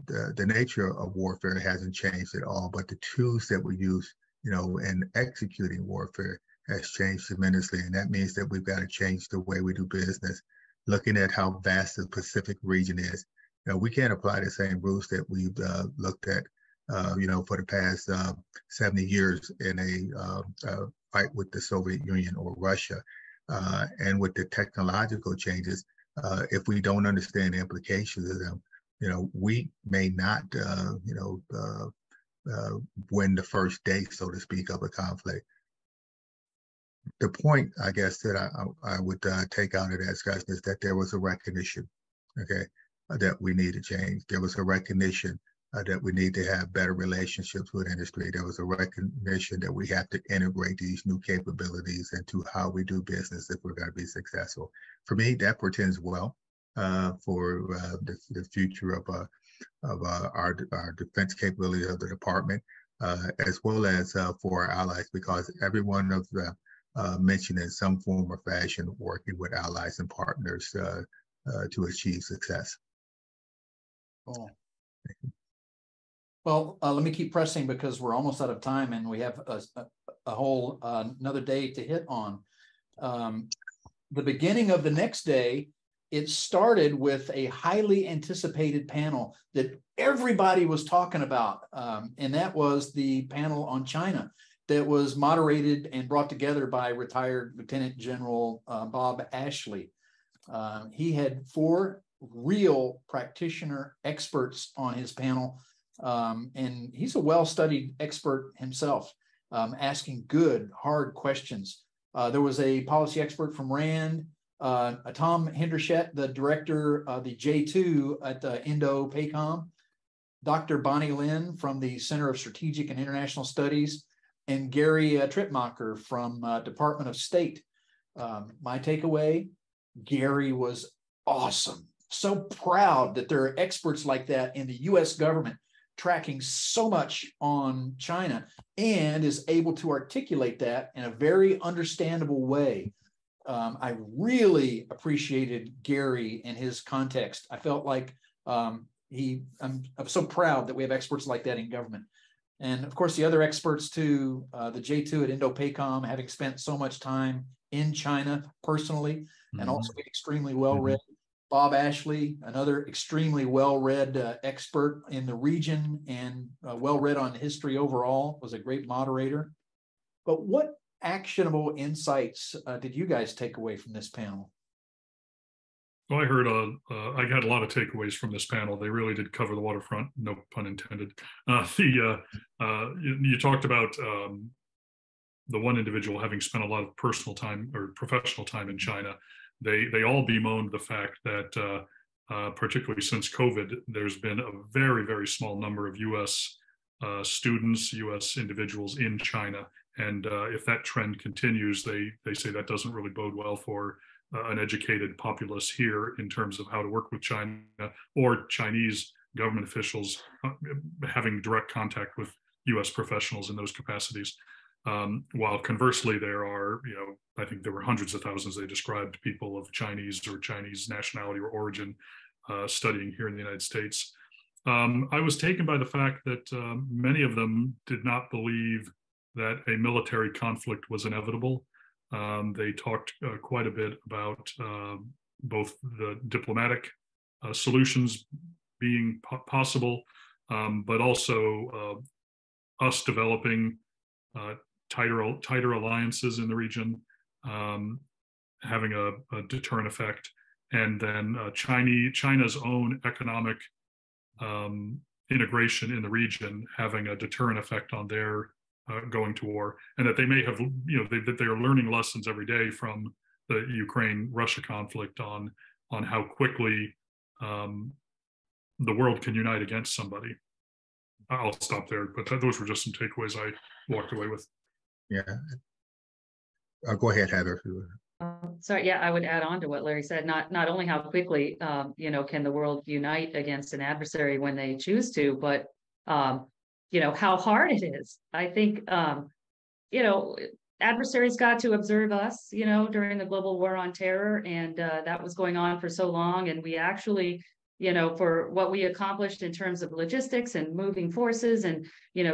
the nature of warfare hasn't changed at all, but the tools that we use, you know, in executing warfare has changed tremendously. And that means that we've got to change the way we do business. Looking at how vast the Pacific region is, you know, we can't apply the same rules that we've looked at, you know, for the past 70 years in a fight with the Soviet Union or Russia. And with the technological changes, if we don't understand the implications of them, we may not, win the first day, so to speak, of a conflict. The point, I guess, that I would take out of that discussion is that there was a recognition, okay, that we need to change. There was a recognition that we need to have better relationships with industry. There was a recognition that we have to integrate these new capabilities into how we do business if we're going to be successful. For me, that portends well for the future of our defense capability of the department, as well as for our allies, because every one of the mentioned in some form or fashion working with allies and partners to achieve success. Cool. Well, let me keep pressing because we're almost out of time and we have a whole another day to hit on. The beginning of the next day, it started with a highly anticipated panel that everybody was talking about, and that was the panel on China that was moderated and brought together by retired Lieutenant General Bob Ashley. He had 4 real practitioner experts on his panel, and he's a well-studied expert himself, asking good, hard questions. There was a policy expert from RAND, Tom Hendershett, the director of the J2 at the Indo-PACOM, Dr. Bonnie Lin from the Center of Strategic and International Studies, and Gary Trittmacher from Department of State. My takeaway, Gary was awesome. So proud that there are experts like that in the US government tracking so much on China and is able to articulate that in a very understandable way. I really appreciated Gary and his context. I felt like I'm so proud that we have experts like that in government. And of course, the other experts too, the J2 at Indo-PACOM, having spent so much time in China personally, and also being extremely well-read. Bob Ashley, another extremely well-read expert in the region and well-read on history overall, was a great moderator. But what actionable insights did you guys take away from this panel? Well, I heard, I had a lot of takeaways from this panel. They really did cover the waterfront, no pun intended. You talked about the one individual having spent a lot of personal time or professional time in China. They all bemoaned the fact that, particularly since COVID, there's been a very, very small number of U.S. Students, U.S. individuals in China. And if that trend continues, they say that doesn't really bode well for an educated populace here in terms of how to work with China or Chinese government officials having direct contact with U.S. professionals in those capacities. While conversely, there are, I think there were hundreds of thousands they described people of Chinese or Chinese nationality or origin studying here in the United States. I was taken by the fact that many of them did not believe that a military conflict was inevitable. They talked quite a bit about both the diplomatic solutions being possible, but also us developing tighter alliances in the region, having a deterrent effect, and then China's own economic integration in the region having a deterrent effect on their going to war, and that they may have, that they are learning lessons every day from the Ukraine-Russia conflict on how quickly the world can unite against somebody. I'll stop there, but those were just some takeaways I walked away with. Yeah. Go ahead, Heather. Sorry, yeah, I would add on to what Larry said. Not only how quickly, can the world unite against an adversary when they choose to, but how hard it is. I think, adversaries got to observe us, during the global war on terror, and that was going on for so long. And we actually, for what we accomplished in terms of logistics and moving forces and,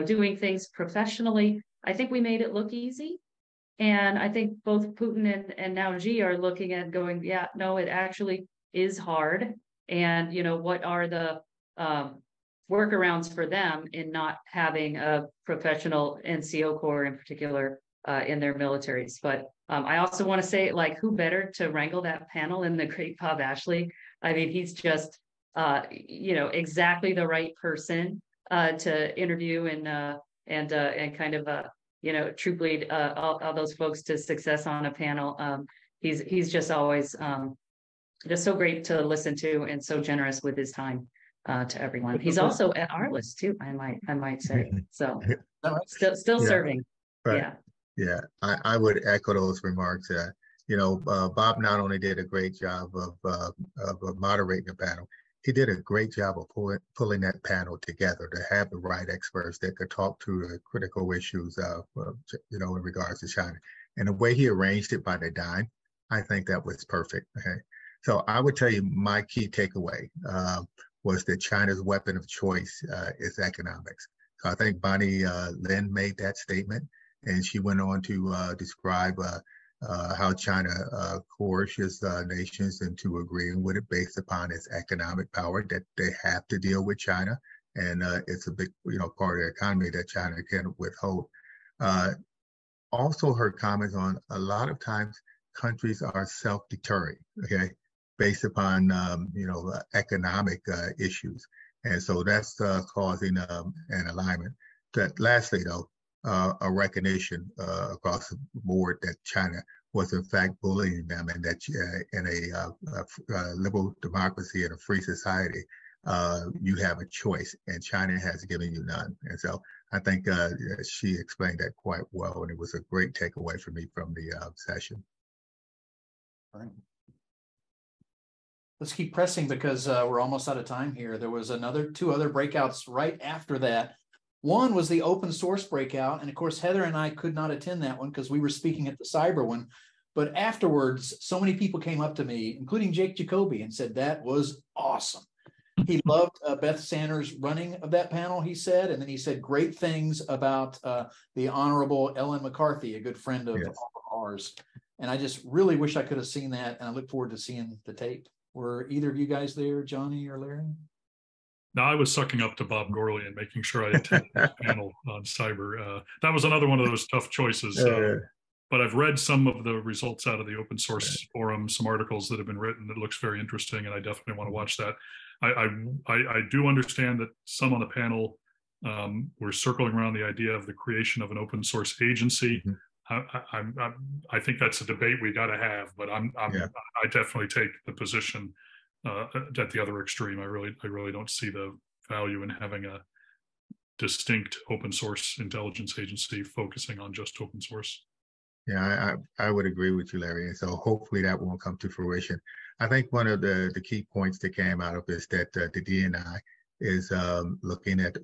doing things professionally, I think we made it look easy. And I think both Putin and now Xi are looking at going, yeah, no, it actually is hard. And, what are the workarounds for them in not having a professional NCO Corps in particular in their militaries. But I also want to say, who better to wrangle that panel than the great Bob Ashley? I mean, he's just exactly the right person to interview and kind of troop lead all those folks to success on a panel. He's just always just so great to listen to and so generous with his time to everyone. He's also at our list too, I might say. So still Yeah. serving. Right. Yeah. I would echo those remarks. Bob not only did a great job of moderating the panel, he did a great job of pulling that panel together to have the right experts that could talk to the critical issues, in regards to China. And the way he arranged it by the dime, I think that was perfect. Okay. So I would tell you my key takeaway was that China's weapon of choice is economics. So I think Bonnie Lin made that statement, and she went on to describe how China coerces nations into agreeing with it based upon its economic power, that they have to deal with China, and it's a big part of the economy that China can withhold. Also, her comments on a lot of times countries are self-deterring, okay, based upon economic issues, and so that's causing an alignment. Lastly, though, a recognition across the board that China was in fact bullying them, and that in a liberal democracy and a free society, you have a choice, and China has given you none. And so I think she explained that quite well, and it was a great takeaway for me from the session. All right. Let's keep pressing because we're almost out of time here. There was two other breakouts right after that. One was the open source breakout. And of course, Heather and I could not attend that one because we were speaking at the cyber one. But afterwards, so many people came up to me, including Jake Jacoby, and said, that was awesome. He loved Beth Sanders' running of that panel, he said. And then he said great things about the Honorable Ellen McCarthy, a good friend of ours. And I just really wish I could have seen that. And I look forward to seeing the tape. Were either of you guys there, Johnny or Larry? No, I was sucking up to Bob Gourley and making sure I attended the panel on cyber. That was another one of those tough choices. But I've read some of the results out of the open source forum, some articles that have been written that looks very interesting, and I definitely want to watch that. I do understand that some on the panel were circling around the idea of the creation of an open source agency. I think that's a debate we got to have, but I definitely take the position at the other extreme. I really don't see the value in having a distinct open source intelligence agency focusing on just open source. Yeah, I would agree with you, Larry. And so hopefully that won't come to fruition. I think one of the key points that came out of this that the DNI is looking at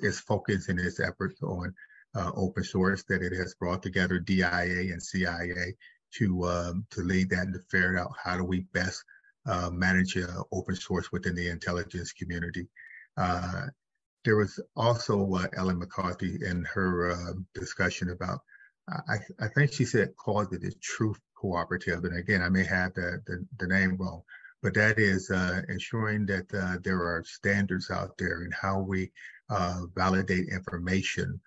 is focusing its efforts on open source, that it has brought together DIA and CIA to lead that and to ferret out how do we best manage open source within the intelligence community. There was also Ellen McCarthy in her discussion about, I think she said called it a truth cooperative. And again, I may have the name wrong, but that is ensuring that there are standards out there in how we validate information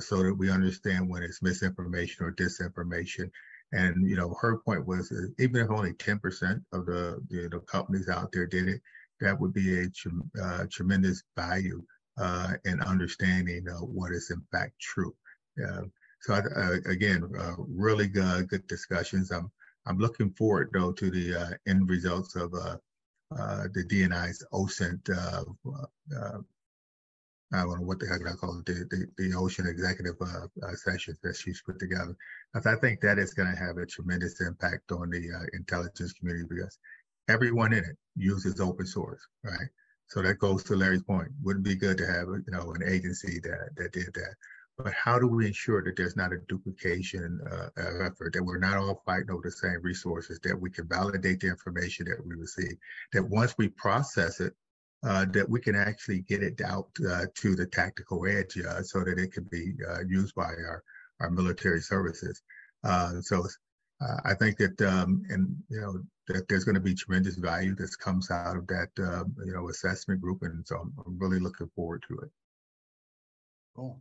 so that we understand when it's misinformation or disinformation. And, her point was even if only 10% of the companies out there did it, that would be a tremendous value in understanding what is in fact true. So again, really good discussions. I'm looking forward though to the end results of the DNI's OSINT. I don't know what the heck I call it, the Ocean Executive sessions that she's put together. I think that is going to have a tremendous impact on the intelligence community because everyone in it uses open source, right? So that goes to Larry's point. Wouldn't be good to have an agency that did that. But how do we ensure that there's not a duplication of effort, that we're not all fighting over the same resources, that we can validate the information that we receive, that once we process it, that we can actually get it out to the tactical edge so that it can be used by our military services. So I think that that there's going to be tremendous value that comes out of that assessment group, and so I'm really looking forward to it. Cool.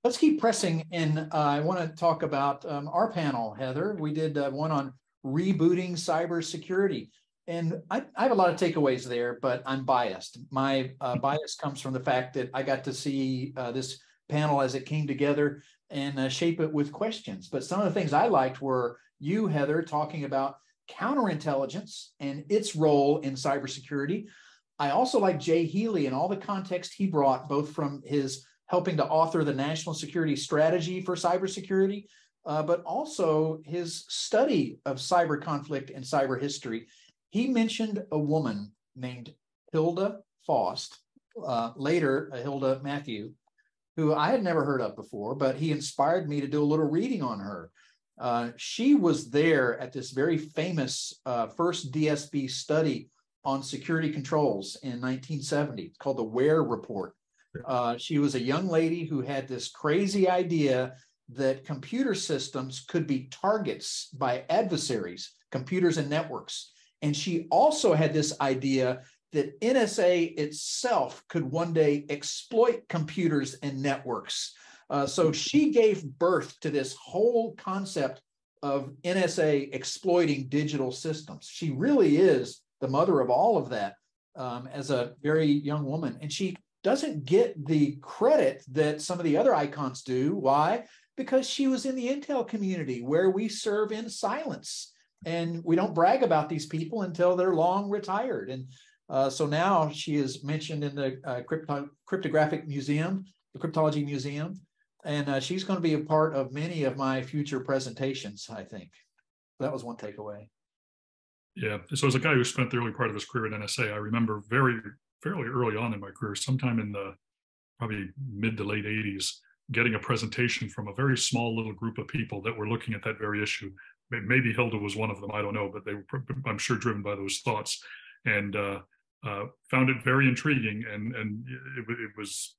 Let's keep pressing, and I want to talk about our panel, Heather. We did one on rebooting cybersecurity. And I have a lot of takeaways there, but I'm biased. My bias comes from the fact that I got to see this panel as it came together and shape it with questions. But some of the things I liked were you, Heather, talking about counterintelligence and its role in cybersecurity. I also like Jay Healy and all the context he brought, both from his helping to author the National Security Strategy for Cybersecurity, but also his study of cyber conflict and cyber history. He mentioned a woman named Hilda Faust, later Hilda Matthew, who I had never heard of before, but he inspired me to do a little reading on her. She was there at this very famous first DSB study on security controls in 1970. It's called the Ware Report. She was a young lady who had this crazy idea that computer systems could be targets by adversaries, computers and networks. And she also had this idea that NSA itself could one day exploit computers and networks. So she gave birth to this whole concept of NSA exploiting digital systems. She really is the mother of all of that as a very young woman. And she doesn't get the credit that some of the other icons do. Why? Because she was in the Intel community where we serve in silence. And we don't brag about these people until they're long retired. And so now she is mentioned in the cryptographic museum, the cryptology museum, and she's going to be a part of many of my future presentations, I think. That was one takeaway. Yeah. So as a guy who spent the early part of his career at NSA, I remember fairly early on in my career, sometime in the probably mid to late 80s, getting a presentation from a very small little group of people that were looking at that very issue. Maybe Hilda was one of them, I don't know, but they were, I'm sure, driven by those thoughts, and found it very intriguing. And it was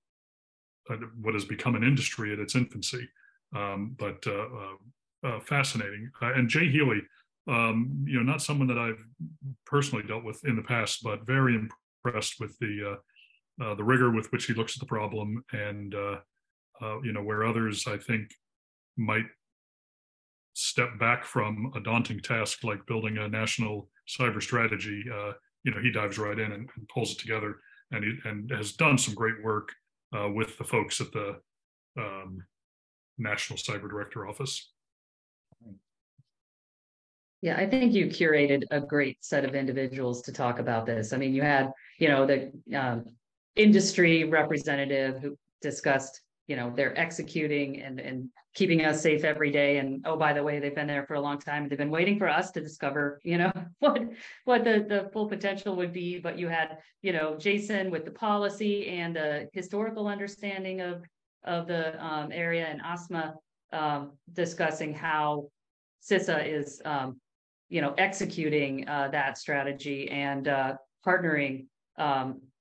what has become an industry at its infancy, but fascinating. And Jay Healy, not someone that I've personally dealt with in the past, but very impressed with the rigor with which he looks at the problem, and where others, I think, might step back from a daunting task like building a national cyber strategy. He dives right in and pulls it together, and has done some great work with the folks at the National Cyber Director Office. Yeah, I think you curated a great set of individuals to talk about this. I mean, you had, the industry representative who discussed, they're executing and keeping us safe every day. And oh, by the way, they've been there for a long time. They've been waiting for us to discover, what the full potential would be. But you had, Jason with the policy and a historical understanding of the area, and Asma discussing how CISA is, executing that strategy and partnering,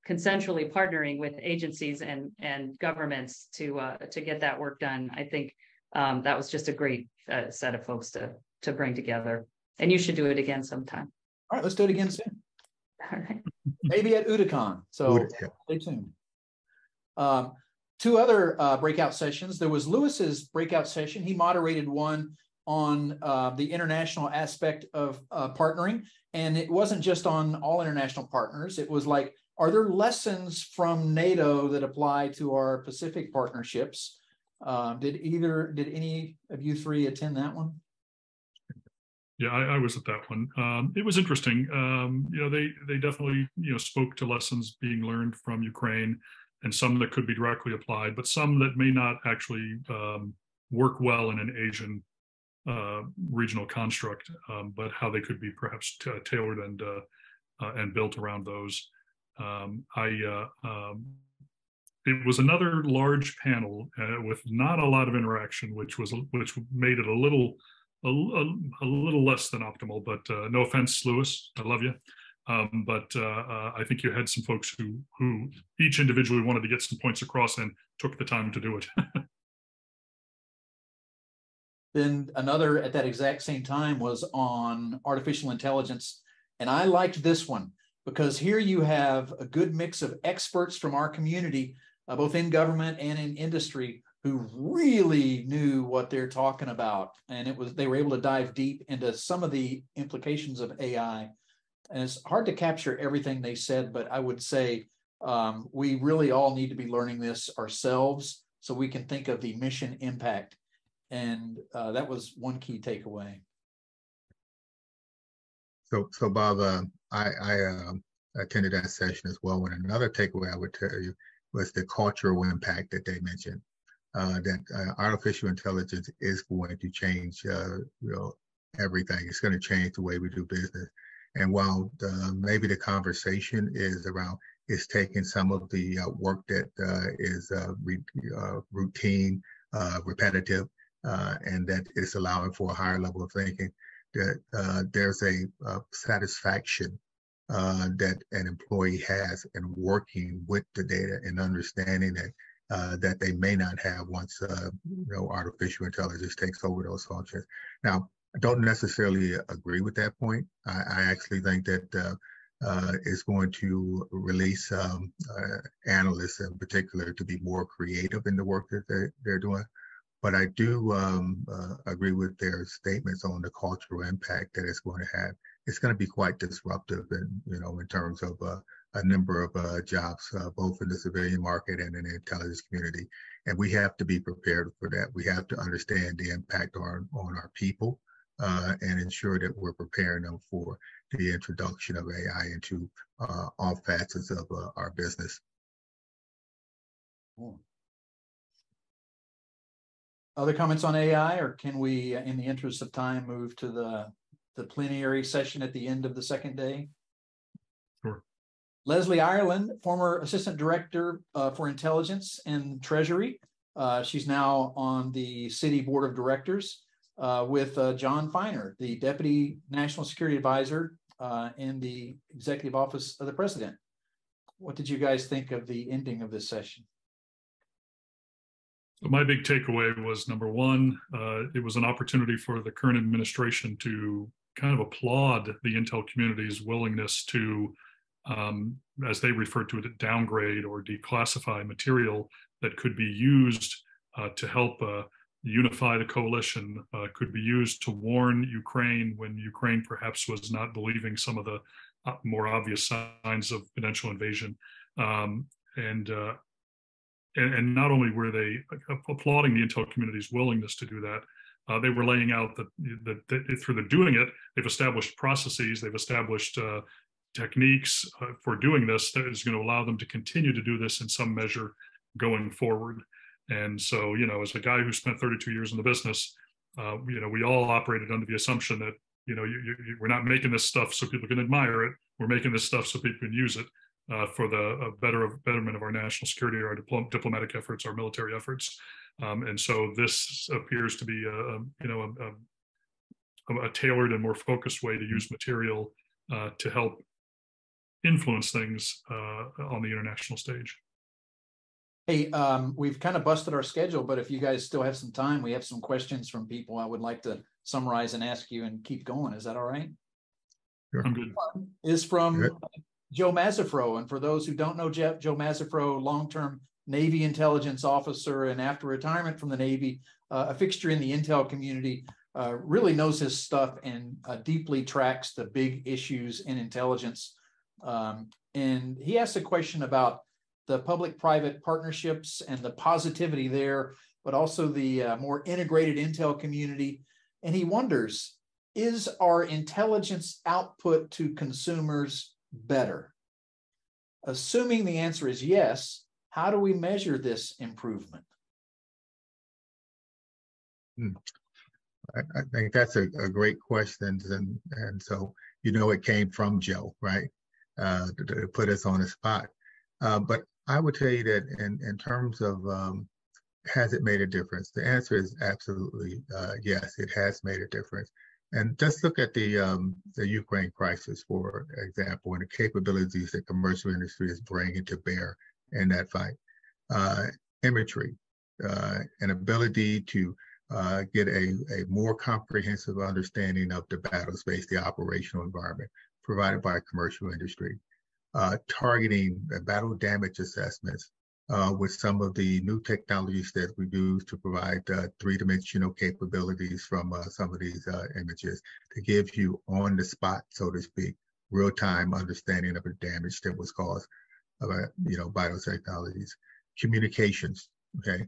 consensually partnering with agencies and governments to get that work done. I think that was just a great set of folks to bring together, and you should do it again sometime. All right, let's do it again soon. All right. Maybe at OODACon. So stay tuned. Two other breakout sessions. There was Lewis's breakout session. He moderated one on the international aspect of partnering. And it wasn't just on all international partners. It was like, are there lessons from NATO that apply to our Pacific partnerships? Did any of you three attend that one? Yeah, I was at that one. It was interesting. They definitely, spoke to lessons being learned from Ukraine, and some that could be directly applied, but some that may not actually work well in an Asian regional construct, but how they could be perhaps tailored and built around those. It was another large panel with not a lot of interaction, which made it a little less than optimal. But no offense, Lewis, I love you. But I think you had some folks who each individually wanted to get some points across and took the time to do it. Then another at that exact same time was on artificial intelligence. And I liked this one because here you have a good mix of experts from our community, both in government and in industry, who really knew what they're talking about. And they were able to dive deep into some of the implications of AI. And it's hard to capture everything they said, but I would say we really all need to be learning this ourselves so we can think of the mission impact. And that was one key takeaway. So Bob, I attended that session as well. And another takeaway I would tell you was the cultural impact that they mentioned. That artificial intelligence is going to change everything. It's going to change the way we do business. And while maybe the conversation is taking some of the work that is routine, repetitive, and that is allowing for a higher level of thinking, that there's a satisfaction that an employee has in working with the data and understanding that they may not have once artificial intelligence takes over those functions. Now, I don't necessarily agree with that point. I actually think that it's going to release analysts in particular to be more creative in the work that they're doing. But I do agree with their statements on the cultural impact that it's going to have. It's going to be quite disruptive, in terms of a number of jobs, both in the civilian market and in the intelligence community. And we have to be prepared for that. We have to understand the impact on our people and ensure that we're preparing them for the introduction of AI into all facets of our business. Cool. Other comments on AI, or can we, in the interest of time, move to the plenary session at the end of the second day? Sure. Leslie Ireland, former Assistant Director for Intelligence and Treasury. She's now on the City Board of Directors with John Feiner, the Deputy National Security Advisor in the Executive Office of the President. What did you guys think of the ending of this session? My big takeaway was, number one, it was an opportunity for the current administration to kind of applaud the intel community's willingness to, as they refer to it, downgrade or declassify material that could be used to help unify the coalition, could be used to warn Ukraine when Ukraine perhaps was not believing some of the more obvious signs of potential invasion. And not only were they applauding the intel community's willingness to do that, they were laying out that through the doing it, they've established processes, they've established techniques for doing this that is going to allow them to continue to do this in some measure going forward. And so, as a guy who spent 32 years in the business, we all operated under the assumption that, we're not making this stuff so people can admire it. We're making this stuff so people can use it. For the betterment of our national security, our diplomatic efforts, our military efforts, and so this appears to be a tailored and more focused way to use material to help influence things on the international stage. Hey, we've kind of busted our schedule, but if you guys still have some time, we have some questions from people I would like to summarize and ask you and keep going. Is that all right? Sure. I'm good. Is from Joe Mazafro. And for those who don't know Joe Mazafro, long-term Navy intelligence officer, and after retirement from the Navy, a fixture in the intel community, really knows his stuff and deeply tracks the big issues in intelligence. And he asked a question about the public-private partnerships and the positivity there, but also the more integrated intel community. And he wonders, is our intelligence output to consumers better? Assuming the answer is yes, how do we measure this improvement? I think that's a great question. And so, it came from Joe, right? To put us on the spot. But I would tell you that in terms of has it made a difference? The answer is absolutely yes, it has made a difference. And just look at the Ukraine crisis, for example, and the capabilities that commercial industry is bringing to bear in that fight. Imagery, an ability to get a more comprehensive understanding of the battle space, the operational environment provided by commercial industry. Targeting battle damage assessments with some of the new technologies that we use to provide three-dimensional capabilities from some of these images to give you on the spot, so to speak, real-time understanding of the damage that was caused by those technologies. Communications, okay?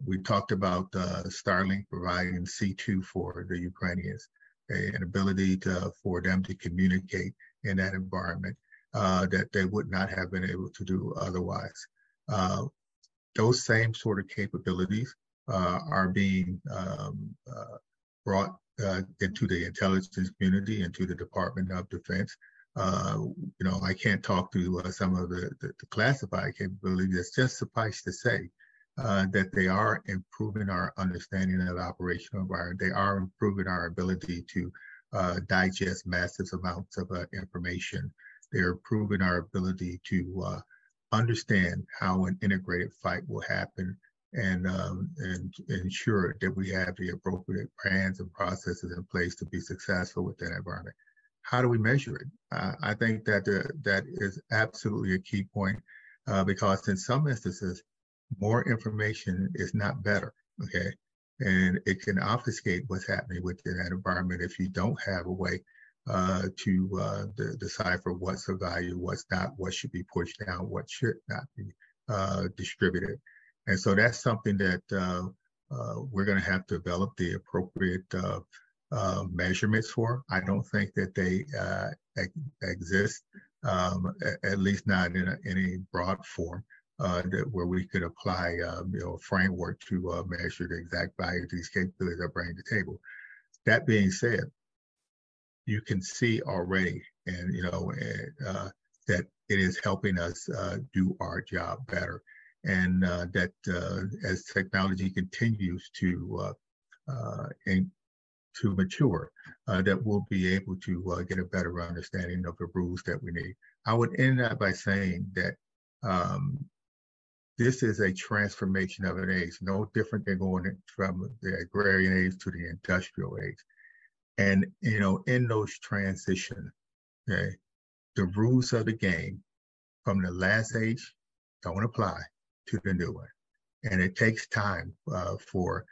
We talked about Starlink providing C2 for the Ukrainians, okay? An ability for them to communicate in that environment that they would not have been able to do otherwise. Those same sort of capabilities are being brought into the intelligence community, into the Department of Defense. I can't talk to some of the classified capabilities. It's just suffice to say that they are improving our understanding of the operational environment. They are improving our ability to digest massive amounts of information. They're improving our ability to understand how an integrated fight will happen and ensure that we have the appropriate plans and processes in place to be successful with that environment. How do we measure it? I think that that is absolutely a key point because in some instances, more information is not better, okay? And it can obfuscate what's happening within that environment if you don't have a way to decipher what's of value, what's not, what should be pushed down, what should not be distributed. And so that's something that we're going to have to develop the appropriate measurements for. I don't think that they exist, at least not in any broad form, where we could apply a framework to measure the exact value of these capabilities are bringing to the table. That being said, you can see already, and that it is helping us do our job better, and that as technology continues to mature, that we'll be able to get a better understanding of the rules that we need. I would end that by saying that this is a transformation of an age, no different than going from the agrarian age to the industrial age. And, in those transitions, okay, the rules of the game from the last age don't apply to the new one. And it takes time for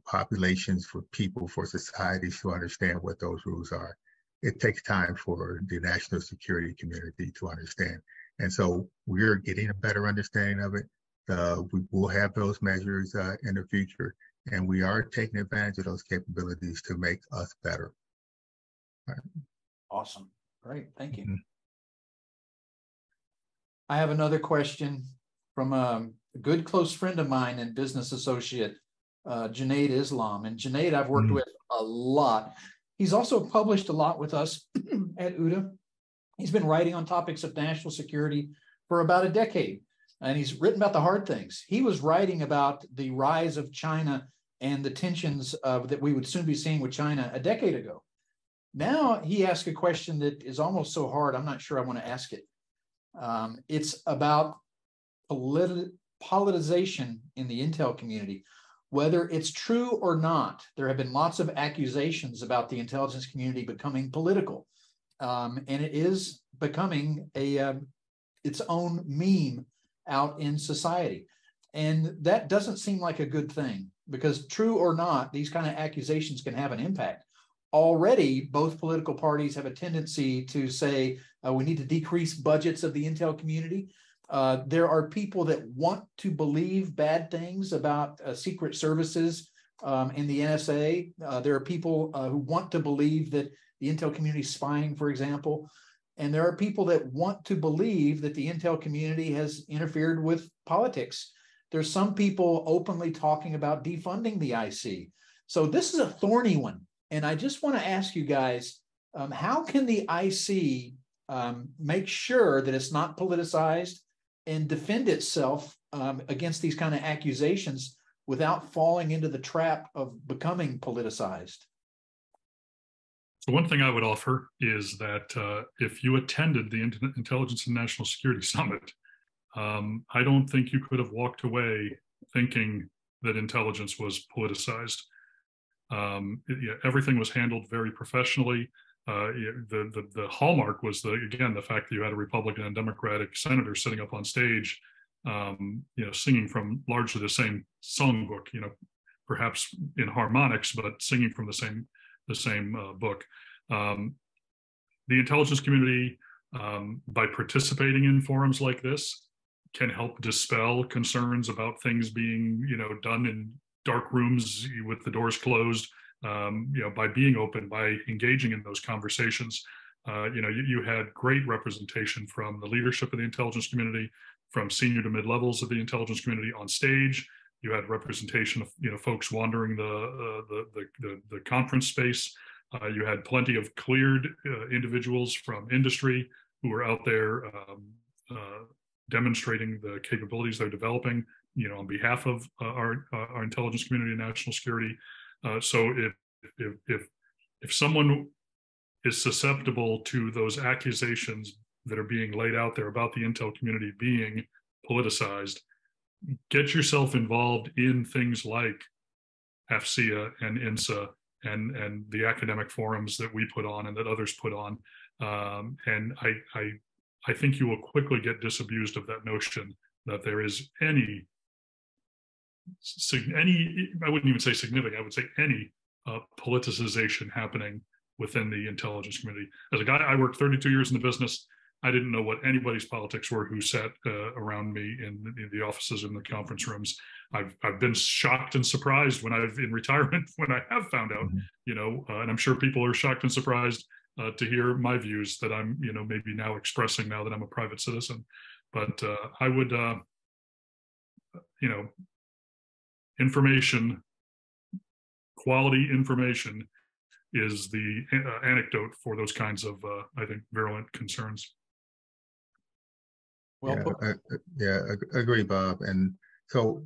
populations, for people, for societies to understand what those rules are. It takes time for the national security community to understand. And so we're getting a better understanding of it. We will have those measures in the future, and we are taking advantage of those capabilities to make us better. Right. Awesome. Great. Thank you. Mm-hmm. I have another question from a good close friend of mine and business associate, Junaid Islam. And Junaid I've worked with a lot. He's also published a lot with us at OODA. He's been writing on topics of national security for about a decade, and he's written about the hard things. He was writing about the rise of China and the tensions that we would soon be seeing with China a decade ago. Now he asked a question that is almost so hard, I'm not sure I want to ask it. It's about politicization in the intel community. Whether it's true or not, there have been lots of accusations about the intelligence community becoming political. And it is becoming its own meme out in society. And that doesn't seem like a good thing, because true or not, these kind of accusations can have an impact. Already, both political parties have a tendency to say, we need to decrease budgets of the intel community. There are people that want to believe bad things about secret services in the NSA. There are people who want to believe that the intel community is spying, for example. And there are people that want to believe that the intel community has interfered with politics. There's some people openly talking about defunding the IC. So this is a thorny one. And I just want to ask you guys, how can the IC make sure that it's not politicized and defend itself against these kind of accusations without falling into the trap of becoming politicized? So one thing I would offer is that if you attended the Intelligence and National Security Summit, I don't think you could have walked away thinking that intelligence was politicized. Everything was handled very professionally. The hallmark was again the fact that you had a Republican and Democratic senator sitting up on stage, singing from largely the same songbook, perhaps in harmonics, but singing from the same book. the intelligence community, by participating in forums like this, can help dispel concerns about things being, done in dark rooms with the doors closed. By being open, by engaging in those conversations. You had great representation from the leadership of the intelligence community, from senior to mid levels of the intelligence community on stage. You had representation of folks wandering the conference space. You had plenty of cleared individuals from industry who were out there demonstrating the capabilities they're developing, on behalf of our intelligence community and national security. So if someone is susceptible to those accusations that are being laid out there about the intel community being politicized, get yourself involved in things like AFCEA and INSA and the academic forums that we put on and that others put on. And I think you will quickly get disabused of that notion that there is any, I wouldn't even say significant, I would say any politicization happening within the intelligence community. As a guy, I worked 32 years in the business. I didn't know what anybody's politics were who sat around me in the offices and the conference rooms. I've been shocked and surprised when I've in retirement when I have found out, and I'm sure people are shocked and surprised to hear my views that I'm, maybe now expressing now that I'm a private citizen. But I would, information, quality information is the anecdote for those kinds of, I think, virulent concerns. Well, agree, Bob. And so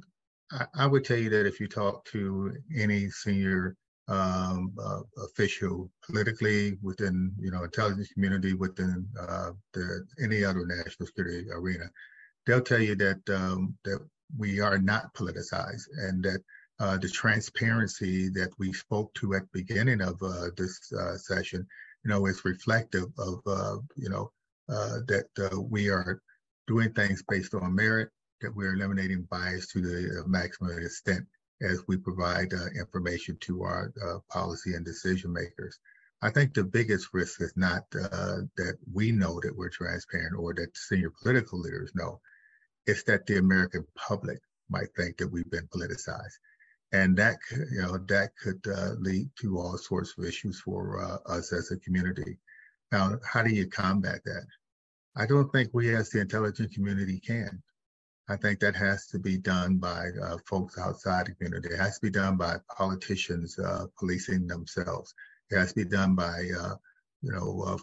I would tell you that if you talk to any senior official politically within, intelligence community, within any other national security arena, they'll tell you that that we are not politicized, and that the transparency that we spoke to at the beginning of this session, is reflective of, that we are doing things based on merit, that we're eliminating bias to the maximum extent as we provide information to our policy and decision makers. I think the biggest risk is not that we know that we're transparent or that senior political leaders know. It's that the American public might think that we've been politicized. And that, that could lead to all sorts of issues for us as a community. Now, how do you combat that? I don't think we as the intelligence community can. I think that has to be done by folks outside the community. It has to be done by politicians policing themselves. It has to be done by,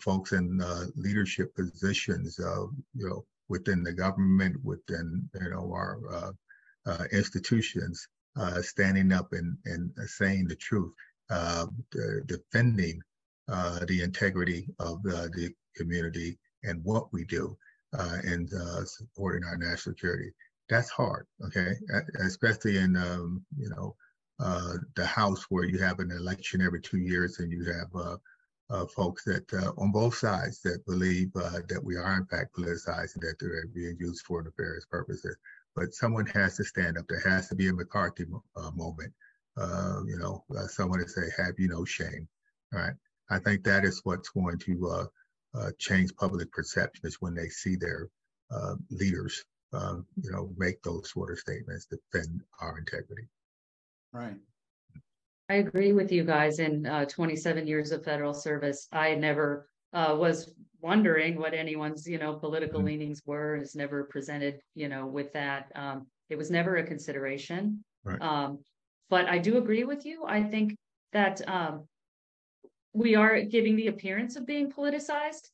folks in leadership positions, within the government, within, our institutions, standing up and saying the truth, defending the integrity of the community and what we do in supporting our national security. That's hard, okay? Especially in, the House, where you have an election every 2 years and you have folks that on both sides that believe that we are in fact politicized and that they're being used for nefarious purposes. But someone has to stand up. There has to be a McCarthy moment, someone to say, have you no shame, all right? I think that is what's going to change public perception, is when they see their leaders, make those sort of statements, defend our integrity. Right. I agree with you guys. In 27 years of federal service, I never was wondering what anyone's, political leanings were. It's never presented, with that. It was never a consideration. Right. But I do agree with you. I think that we are giving the appearance of being politicized,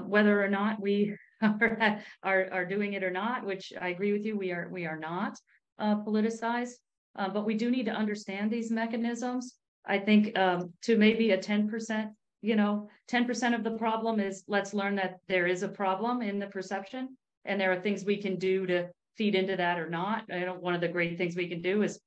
whether or not we are doing it or not, which I agree with you. We are not politicized. But we do need to understand these mechanisms. I think to maybe a 10%, 10% of the problem is, let's learn that there is a problem in the perception, and there are things we can do to feed into that or not. One of the great things we can do is,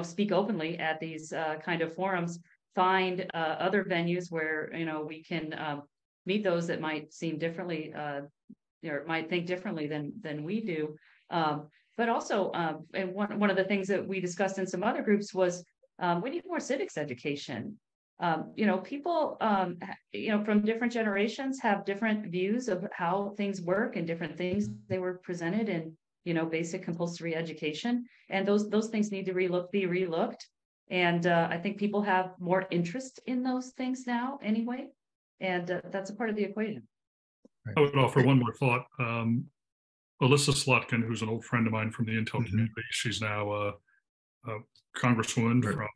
speak openly at these kind of forums, find other venues where, we can meet those that might seem differently, or might think differently than we do. But also, and one of the things that we discussed in some other groups was we need more civics education. People, from different generations have different views of how things work and different things they were presented in, basic compulsory education. And those things need to be relooked. And I think people have more interest in those things now anyway. And that's a part of the equation. I would offer one more thought. Alyssa Slotkin, who's an old friend of mine from the Intel community, she's now a congresswoman from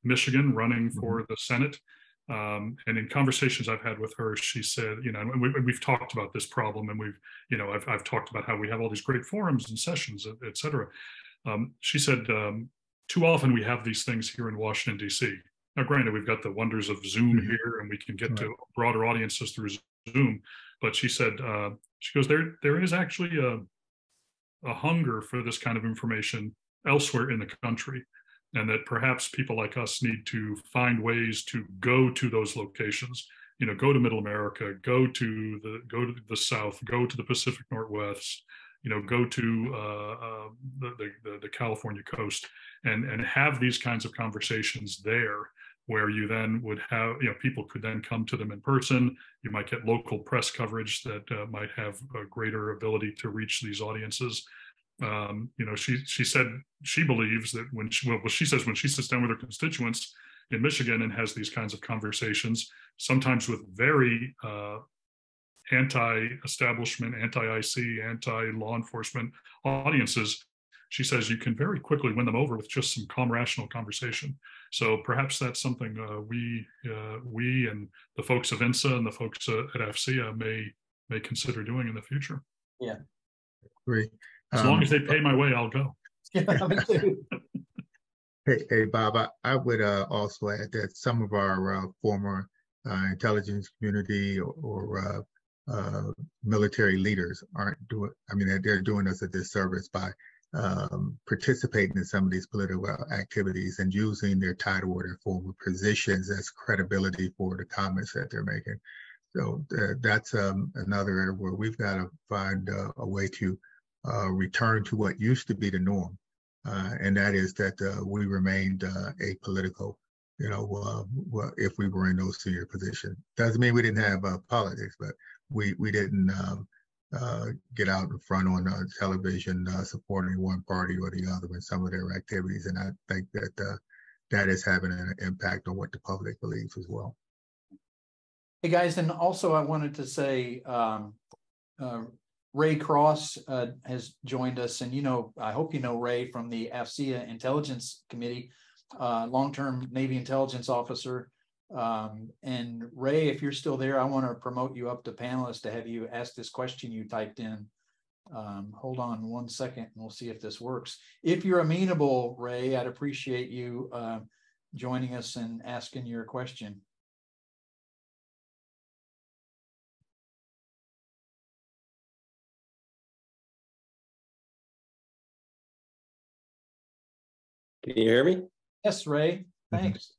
Michigan running for the Senate. And in conversations I've had with her, she said, and we've talked about this problem, and I've talked about how we have all these great forums and sessions, et cetera. She said, too often we have these things here in Washington, D.C. Now, granted, we've got the wonders of Zoom here, and we can get to broader audiences through Zoom. But she said, she goes, there is actually a hunger for this kind of information elsewhere in the country, and that perhaps people like us need to find ways to go to those locations. Go to Middle America, go to the South, go to the Pacific Northwest. Go to the California coast and have these kinds of conversations there, where you then would have, people could then come to them in person. You might get local press coverage that might have a greater ability to reach these audiences. She said she believes that when she says when she sits down with her constituents in Michigan and has these kinds of conversations, sometimes with very anti-establishment, anti-IC, anti-law enforcement audiences, she says you can very quickly win them over with just some calm, rational conversation. So perhaps that's something we and the folks of INSA and the folks at AFCEA may consider doing in the future. Yeah, great. As long as they pay my way, I'll go. Hey, Bob, I would also add that some of our former intelligence community or military leaders aren't doing, they're doing us a disservice by participating in some of these political activities and using their title or their former positions as credibility for the comments that they're making. So that's another area where we've got to find a way to return to what used to be the norm, and that is that we remained apolitical. If we were in those senior positions, doesn't mean we didn't have politics, but we didn't get out in front on television supporting one party or the other in some of their activities. And I think that that is having an impact on what the public believes as well. Hey guys, and also I wanted to say Ray Cross has joined us, and I hope you know Ray from the AFCEA Intelligence Committee, long-term Navy intelligence officer. And Ray, if you're still there, I want to promote you up to panelist to have you ask this question you typed in. Hold on 1 second and we'll see if this works. If you're amenable, Ray, I'd appreciate you joining us and asking your question. Can you hear me? Yes, Ray, thanks.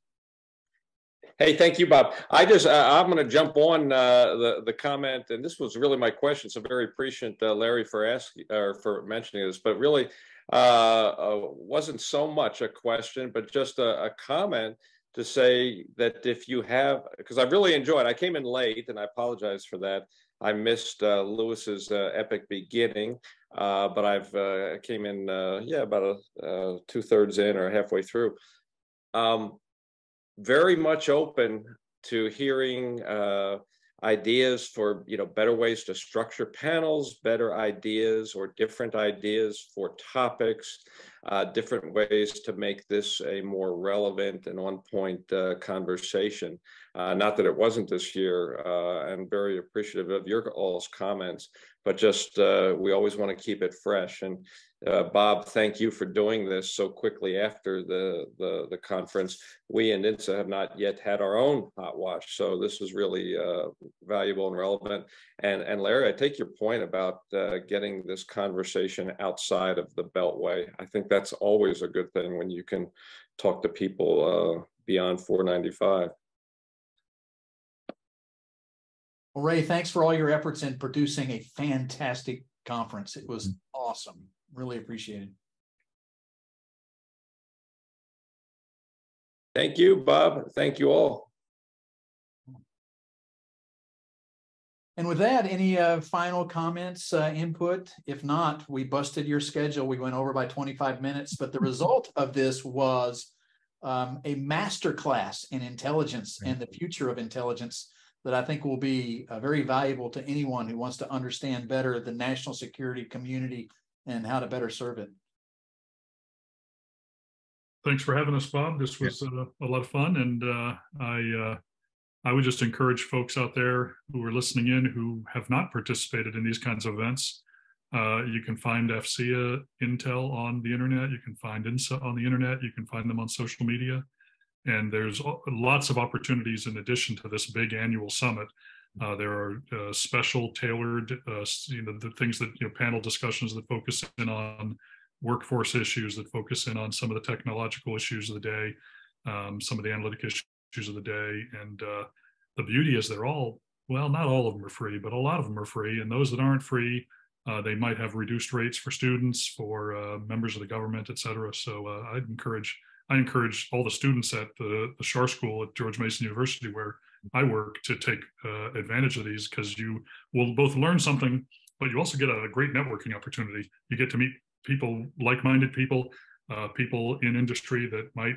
Hey, thank you, Bob. I'm going to jump on the comment, and this was really my question. So very appreciate Larry for asking or for mentioning this, but really wasn't so much a question, but just a comment to say that if you have, because I really enjoyed. I came in late, and I apologize for that. I missed Lewis's epic beginning, but I've came in about 2/3 in or halfway through. Very much open to hearing ideas for better ways to structure panels, better ideas or different ideas for topics, different ways to make this a more relevant and on-point conversation. Not that it wasn't this year. I'm very appreciative of your all's comments, but just we always want to keep it fresh. And Bob, thank you for doing this so quickly after the conference. We in INSA have not yet had our own hot wash, so this is really valuable and relevant. And Larry, I take your point about getting this conversation outside of the Beltway. I think that's always a good thing when you can talk to people beyond 495. Well, Ray, thanks for all your efforts in producing a fantastic conference. It was awesome. Really appreciate it. Thank you, Bob. Thank you all. And with that, any final comments, input? If not, we busted your schedule. We went over by 25 minutes, but the result of this was a masterclass in intelligence and the future of intelligence that I think will be very valuable to anyone who wants to understand better the national security community and how to better serve it. Thanks for having us, Bob. This was a lot of fun, and I would just encourage folks out there who are listening in who have not participated in these kinds of events. You can find AFCEA Intel on the internet. You can find INSA on the internet. You can find them on social media. And there's lots of opportunities in addition to this big annual summit. There are special tailored, the things that, panel discussions that focus in on workforce issues, that focus in on some of the technological issues of the day, some of the analytic issues of the day. And the beauty is they're all, well, not all of them are free, but a lot of them are free. And those that aren't free, they might have reduced rates for students, for members of the government, et cetera. So I encourage all the students at the Schar School at George Mason University, where I work, to take advantage of these, because you will both learn something, but you also get a great networking opportunity. You get to meet people, like-minded people, people in industry that might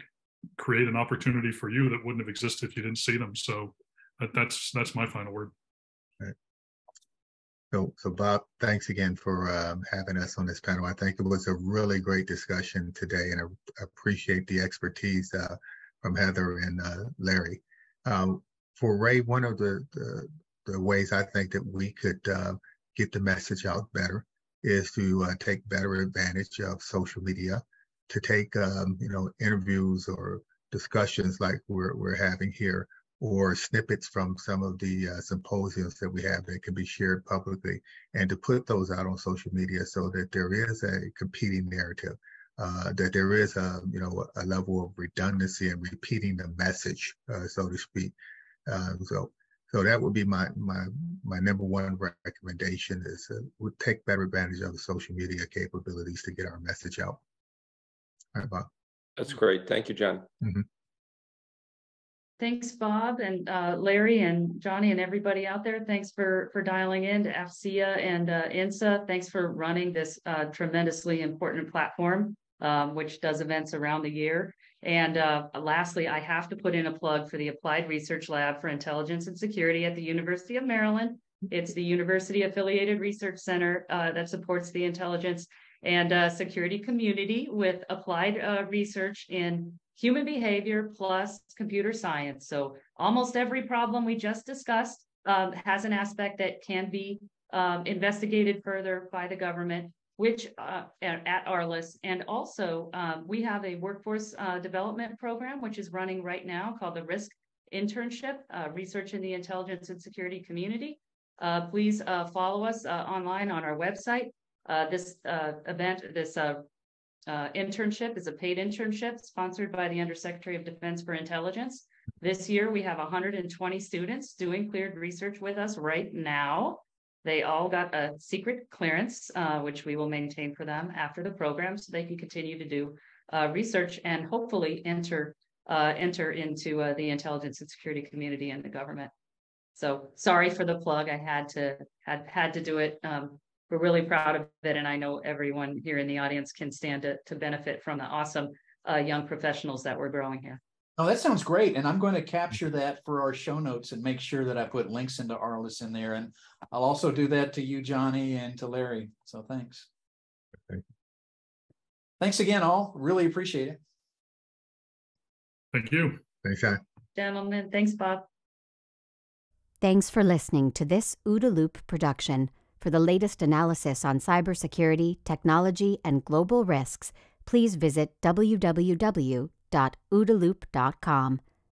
create an opportunity for you that wouldn't have existed if you didn't see them. So that's my final word. Right. So Bob, thanks again for having us on this panel. I think it was a really great discussion today, and I appreciate the expertise from Heather and Larry. For Ray, one of the ways I think that we could get the message out better is to take better advantage of social media, to take interviews or discussions like we're having here, or snippets from some of the symposiums that we have that can be shared publicly, and to put those out on social media so that there is a competing narrative, that there is a level of redundancy and repeating the message, so to speak. So that would be my number one recommendation, is we take better advantage of the social media capabilities to get our message out. All right, Bob. That's great. Thank you, John. Mm-hmm. Thanks, Bob and Larry and Johnny and everybody out there. Thanks for dialing in to AFCEA and INSA. Thanks for running this tremendously important platform, which does events around the year. And lastly, I have to put in a plug for the Applied Research Lab for Intelligence and Security at the University of Maryland. It's the university-affiliated research center that supports the intelligence and security community with applied research in human behavior plus computer science. So almost every problem we just discussed has an aspect that can be investigated further by the government, which at ARLIS. And also we have a workforce development program, which is running right now, called the RISK Internship, Research in the Intelligence and Security Community. Please follow us online on our website. This internship is a paid internship sponsored by the Undersecretary of Defense for Intelligence. This year, we have 120 students doing cleared research with us right now. They all got a secret clearance, which we will maintain for them after the program, so they can continue to do research and hopefully enter into the intelligence and security community and the government. So sorry for the plug. I had to do it. We're really proud of it, and I know everyone here in the audience can stand to benefit from the awesome young professionals that we're growing here. Oh, that sounds great. And I'm going to capture that for our show notes and make sure that I put links into ARLIS in there. And I'll also do that to you, Johnny, and to Larry. So thanks. Okay. Thanks again, all. Really appreciate it. Thank you. Thanks, John. Gentlemen, thanks, Bob. Thanks for listening to this OODA Loop production. For the latest analysis on cybersecurity, technology, and global risks, please visit www.oodaloop.com.